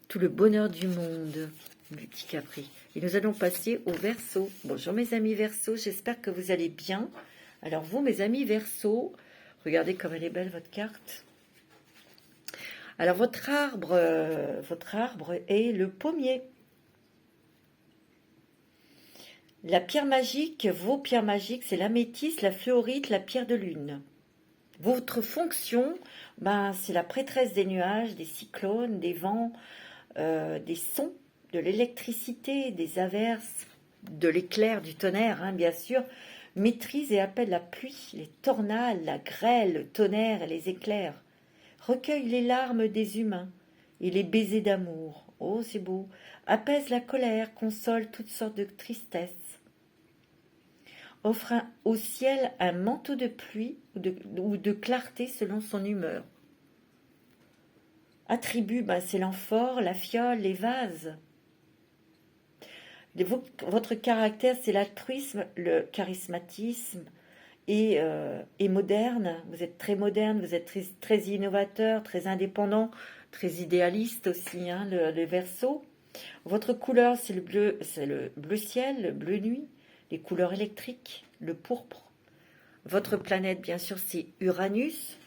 tout le bonheur du monde, mes petits Capri. Et nous allons passer au Verseau. Bonjour, mes amis Verseau, j'espère que vous allez bien. Alors vous, mes amis Verseau, regardez comme elle est belle, votre carte. Alors votre arbre est le pommier. La pierre magique, vos pierres magiques, c'est l'améthyste, la fluorite, la pierre de lune. Votre fonction, c'est la prêtresse des nuages, des cyclones, des vents, des sons, de l'électricité, des averses, de l'éclair, du tonnerre, hein, bien sûr. Maîtrise et appelle la pluie, les tornades, la grêle, le tonnerre et les éclairs. Recueille les larmes des humains et les baisers d'amour. Oh, c'est beau. Apaise la colère, console toutes sortes de tristesses. Offre au ciel un manteau de pluie ou de clarté selon son humeur. Attribut, c'est l'amphore, la fiole, les vases. Votre caractère, c'est l'altruisme, le charismatisme et moderne. Vous êtes très moderne, vous êtes très, très innovateur, très indépendant, très idéaliste aussi, hein, le Verseau. Votre couleur, c'est le bleu ciel, le bleu nuit, les couleurs électriques, le pourpre. Votre planète, bien sûr, c'est Uranus.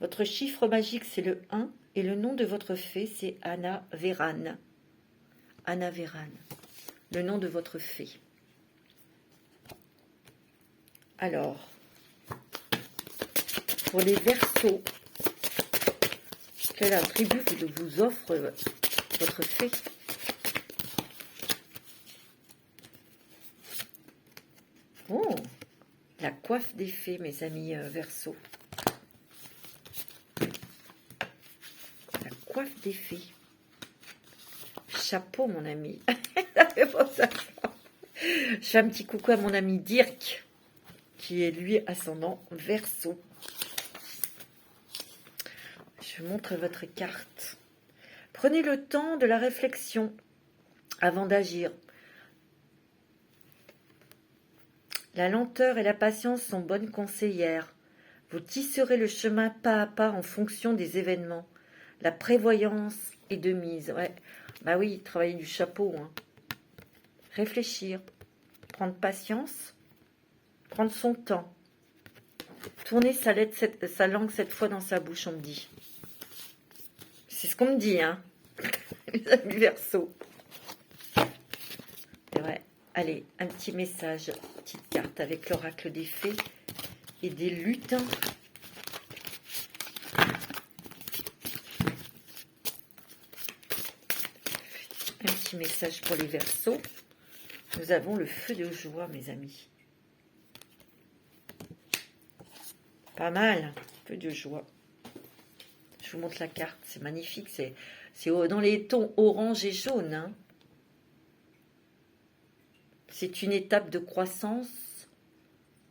Votre chiffre magique, c'est le 1. Et le nom de votre fée, c'est Anna Véran. Anna Véran, le nom de votre fée. Alors, pour les Verseaux, quel attribut vous offre votre fée? Oh, la coiffe des fées, mes amis Verseaux. La coiffe des fées. Chapeau, mon ami. Je fais un petit coucou à mon ami Dirk, qui est lui ascendant Verseau. Je vous montre votre carte. Prenez le temps de la réflexion avant d'agir. La lenteur et la patience sont bonnes conseillères. Vous tisserez le chemin pas à pas en fonction des événements. La prévoyance est de mise. Ouais. Bah oui, travailler du chapeau. Hein. Réfléchir. Prendre patience. Prendre son temps. Tourner sa langue 7 fois dans sa bouche, on me dit. C'est ce qu'on me dit, hein. Les amis Verseau. Ouais. Allez, un petit message, petite carte avec l'oracle des fées et des lutins. Un petit message pour les Verseaux. Nous avons le feu de joie, mes amis. Pas mal, feu de joie. Je vous montre la carte, c'est magnifique. C'est dans les tons orange et jaune. Hein. C'est une étape de croissance.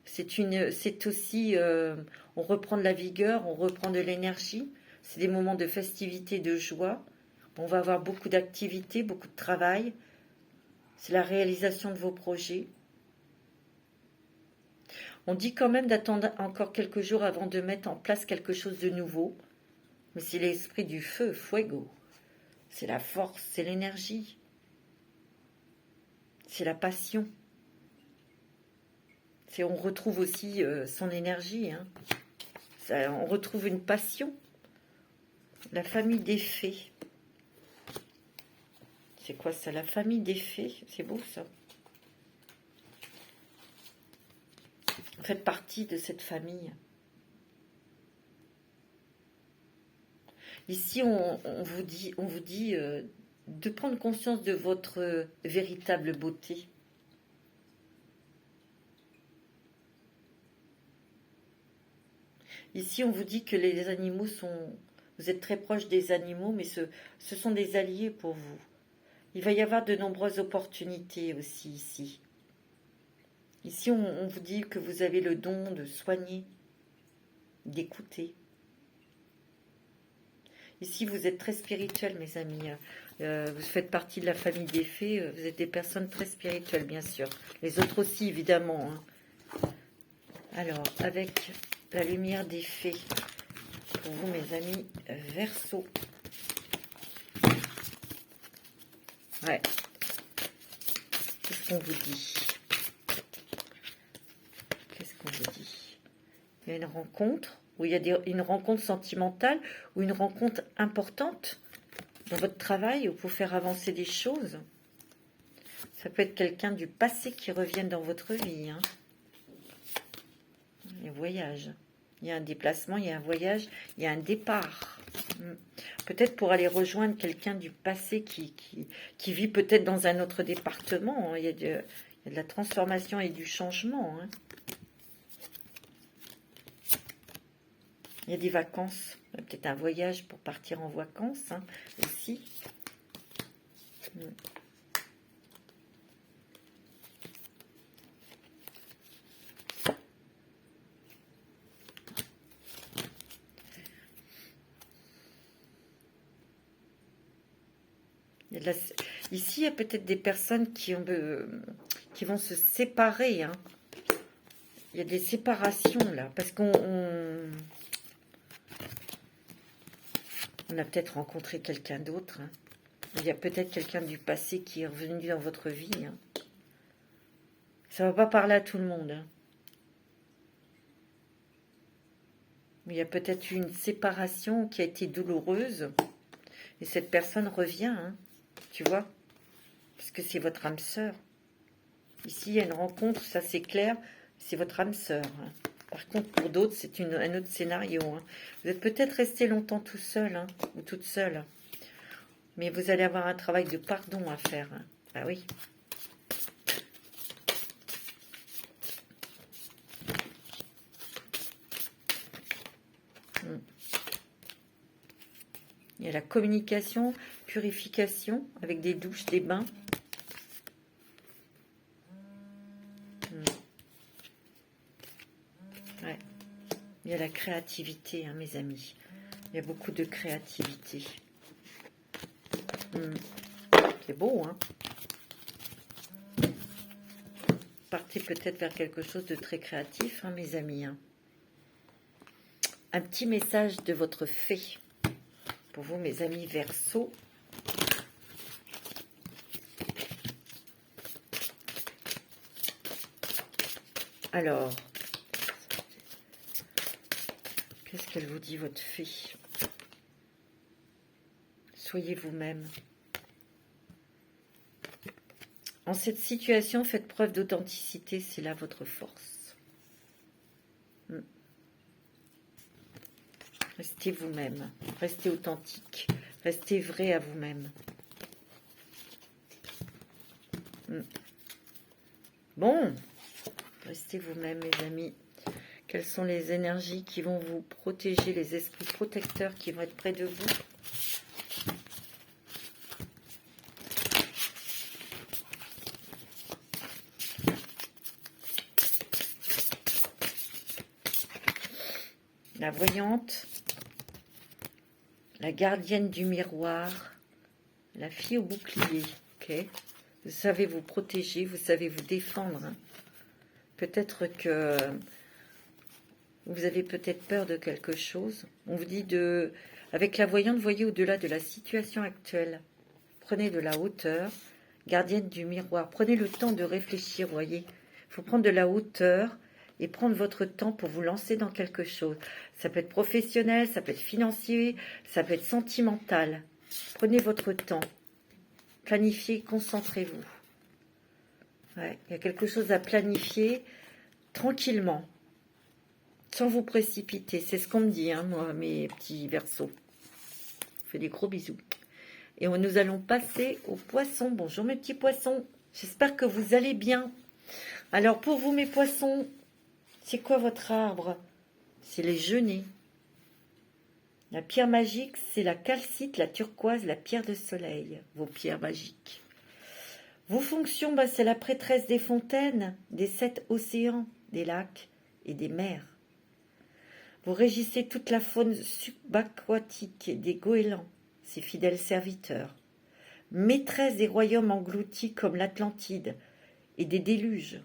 C'est aussi, on reprend de la vigueur, on reprend de l'énergie. C'est des moments de festivité, de joie. On va avoir beaucoup d'activités, beaucoup de travail. C'est la réalisation de vos projets. On dit quand même d'attendre encore quelques jours avant de mettre en place quelque chose de nouveau. Mais c'est l'esprit du feu, fuego. C'est la force, c'est l'énergie. C'est la passion. On retrouve aussi son énergie. Hein. On retrouve une passion. La famille des fées. C'est quoi ça? La famille des fées. C'est beau ça. Vous faites partie de cette famille. Ici, on vous dit de prendre conscience de votre véritable beauté. Ici, on vous dit que les animaux sont... Vous êtes très proche des animaux, mais ce sont des alliés pour vous. Il va y avoir de nombreuses opportunités aussi ici. Ici, on vous dit que vous avez le don de soigner, d'écouter. Ici, vous êtes très spirituel, mes amis. Vous faites partie de la famille des fées. Vous êtes des personnes très spirituelles, bien sûr. Les autres aussi, évidemment. Hein. Alors, avec la lumière des fées, pour vous, mes amis Verseaux. Ouais. Qu'est-ce qu'on vous dit? Qu'est-ce qu'on vous dit? Il y a une rencontre, où il y a une rencontre sentimentale, ou une rencontre importante dans votre travail, pour faire avancer des choses. Ça peut être quelqu'un du passé qui revienne dans votre vie. Hein. Il y a un voyage. Il y a un déplacement, il y a un voyage, il y a un départ. Peut-être pour aller rejoindre quelqu'un du passé qui vit peut-être dans un autre département. Hein. Il y a de la transformation et du changement. Hein. Il y a des vacances. Peut-être un voyage pour partir en vacances hein, aussi. Ici, il y a peut-être des personnes qui vont se séparer. Hein. Il y a des séparations là, parce qu'on a peut-être rencontré quelqu'un d'autre. Hein. Il y a peut-être quelqu'un du passé qui est revenu dans votre vie. Hein. Ça ne va pas parler à tout le monde. Hein. Mais il y a peut-être eu une séparation qui a été douloureuse. Et cette personne revient, hein, tu vois, parce que c'est votre âme sœur. Ici, il y a une rencontre, ça c'est clair, c'est votre âme sœur. Hein. Par contre, pour d'autres, c'est un autre scénario. Hein. Vous êtes peut-être resté longtemps tout seul, hein, ou toute seule. Mais vous allez avoir un travail de pardon à faire. Hein. Ah oui. Il y a la communication, purification, avec des douches, des bains. Ouais. Il y a la créativité, hein, mes amis. Il y a beaucoup de créativité. C'est beau, hein. Partez peut-être vers quelque chose de très créatif, hein, mes amis. Hein. Un petit message de votre fée. pour vous, mes amis Verseau. Alors, qu'est-ce qu'elle vous dit, votre fée? Soyez vous-même. En cette situation, faites preuve d'authenticité, c'est là votre force. Restez vous-même, restez authentique, restez vrai à vous-même. Bon, restez vous-même, mes amis. Quelles sont les énergies qui vont vous protéger, les esprits protecteurs qui vont être près de vous? La voyante, la gardienne du miroir, la fille au bouclier. Ok, vous savez vous protéger, vous savez vous défendre. Hein. Peut-être que vous avez peut-être peur de quelque chose. On vous dit de, avec la voyante, voyez au-delà de la situation actuelle. Prenez de la hauteur, gardienne du miroir. Prenez le temps de réfléchir, voyez. Il faut prendre de la hauteur et prendre votre temps pour vous lancer dans quelque chose. Ça peut être professionnel, ça peut être financier, ça peut être sentimental. Prenez votre temps. Planifiez, concentrez-vous. Ouais, il y a quelque chose à planifier tranquillement, sans vous précipiter. C'est ce qu'on me dit, hein, moi, mes petits Verseaux. Je fais des gros bisous. Et nous allons passer aux poissons. Bonjour mes petits poissons. J'espère que vous allez bien. Alors pour vous mes poissons, c'est quoi votre arbre? C'est les genêts. La pierre magique, c'est la calcite, la turquoise, la pierre de soleil. Vos pierres magiques. Vos fonctions, c'est la prêtresse des fontaines, des 7 océans, des lacs et des mers. Vous régissez toute la faune subaquatique des goélands, ses fidèles serviteurs. Maîtresse des royaumes engloutis comme l'Atlantide et des déluges.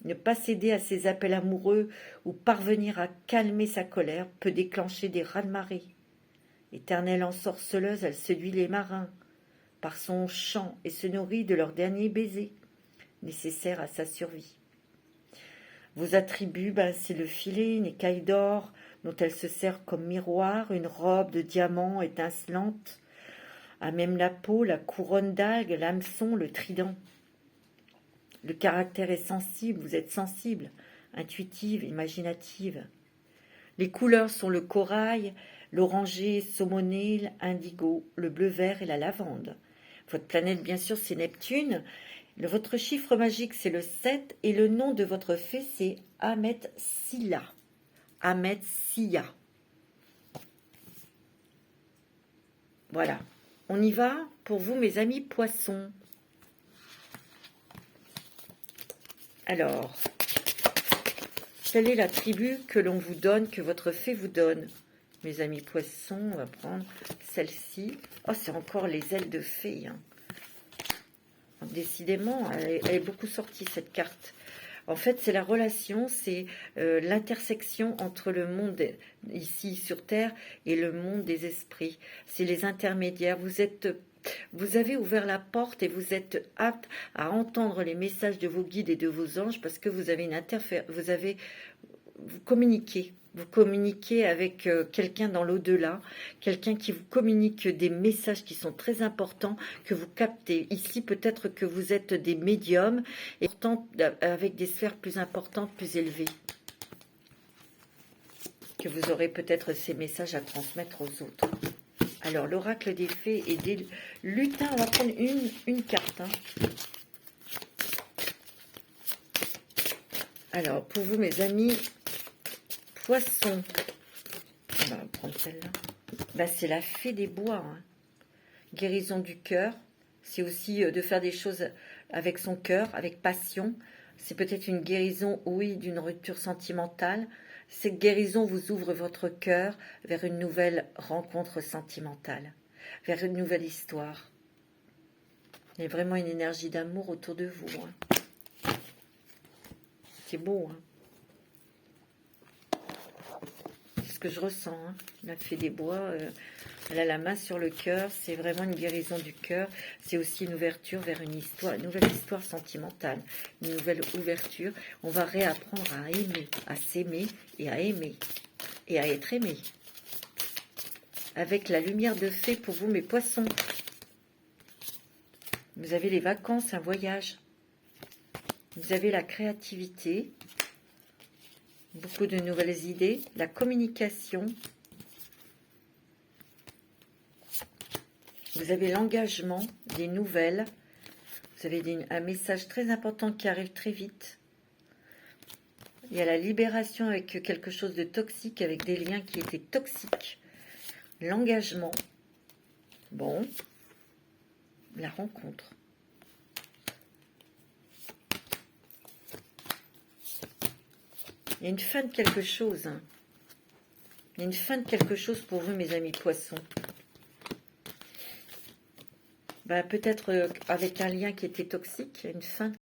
Ne pas céder à ses appels amoureux ou parvenir à calmer sa colère peut déclencher des raz-de-marée. Éternelle ensorceleuse, elle séduit les marins par son chant et se nourrit de leur dernier baiser, nécessaire à sa survie. Vos attributs, c'est le filet, une écaille d'or dont elle se sert comme miroir, une robe de diamants étincelante, à même la peau, la couronne d'algues, l'hameçon, le trident. Le caractère est sensible, vous êtes sensible, intuitive, imaginative. Les couleurs sont le corail, l'oranger saumoné, l'indigo, le bleu-vert et la lavande. Votre planète, bien sûr, c'est Neptune. Votre chiffre magique, c'est le 7. Et le nom de votre fée, c'est Ahmet Silla. Ahmet Sia. Voilà. On y va pour vous, mes amis poissons. Alors, quelle est la tribu que l'on vous donne, que votre fée vous donne? Mes amis poissons, on va prendre celle-ci. Oh, c'est encore les ailes de fée. Hein. Décidément, elle est beaucoup sortie, cette carte. En fait, c'est la relation, c'est l'intersection entre le monde ici sur Terre et le monde des esprits. C'est les intermédiaires. Vous avez ouvert la porte et vous êtes apte à entendre les messages de vos guides et de vos anges parce que vous avez une vous communiquez. Vous communiquez avec quelqu'un dans l'au-delà, quelqu'un qui vous communique des messages qui sont très importants, que vous captez. Ici, peut-être que vous êtes des médiums, et pourtant avec des sphères plus importantes, plus élevées. Que vous aurez peut-être ces messages à transmettre aux autres. Alors, l'oracle des fées et des lutins, on va prendre une carte. Hein. Alors, pour vous, mes amis... Poisson, on va prendre celle-là. C'est la fée des bois. Hein. Guérison du cœur. C'est aussi de faire des choses avec son cœur, avec passion. C'est peut-être une guérison, oui, d'une rupture sentimentale. Cette guérison vous ouvre votre cœur vers une nouvelle rencontre sentimentale, vers une nouvelle histoire. Il y a vraiment une énergie d'amour autour de vous. Hein. C'est beau, hein. Ce que je ressens, hein. La fée des bois, Elle a la main sur le cœur, c'est vraiment une guérison du cœur. C'est aussi une ouverture vers une histoire, une nouvelle histoire sentimentale, une nouvelle ouverture. On va réapprendre à aimer, à s'aimer et à aimer et à être aimé. Avec la lumière de fée pour vous, mes poissons. Vous avez les vacances, un voyage. Vous avez la créativité, beaucoup de nouvelles idées, la communication. Vous avez l'engagement, des nouvelles. Vous avez un message très important qui arrive très vite. Il y a la libération avec quelque chose de toxique, avec des liens qui étaient toxiques. L'engagement. Bon. La rencontre. Il y a une fin de quelque chose. Hein. Il y a une fin de quelque chose pour vous, mes amis poissons. Ben, peut-être avec un lien qui était toxique, une fin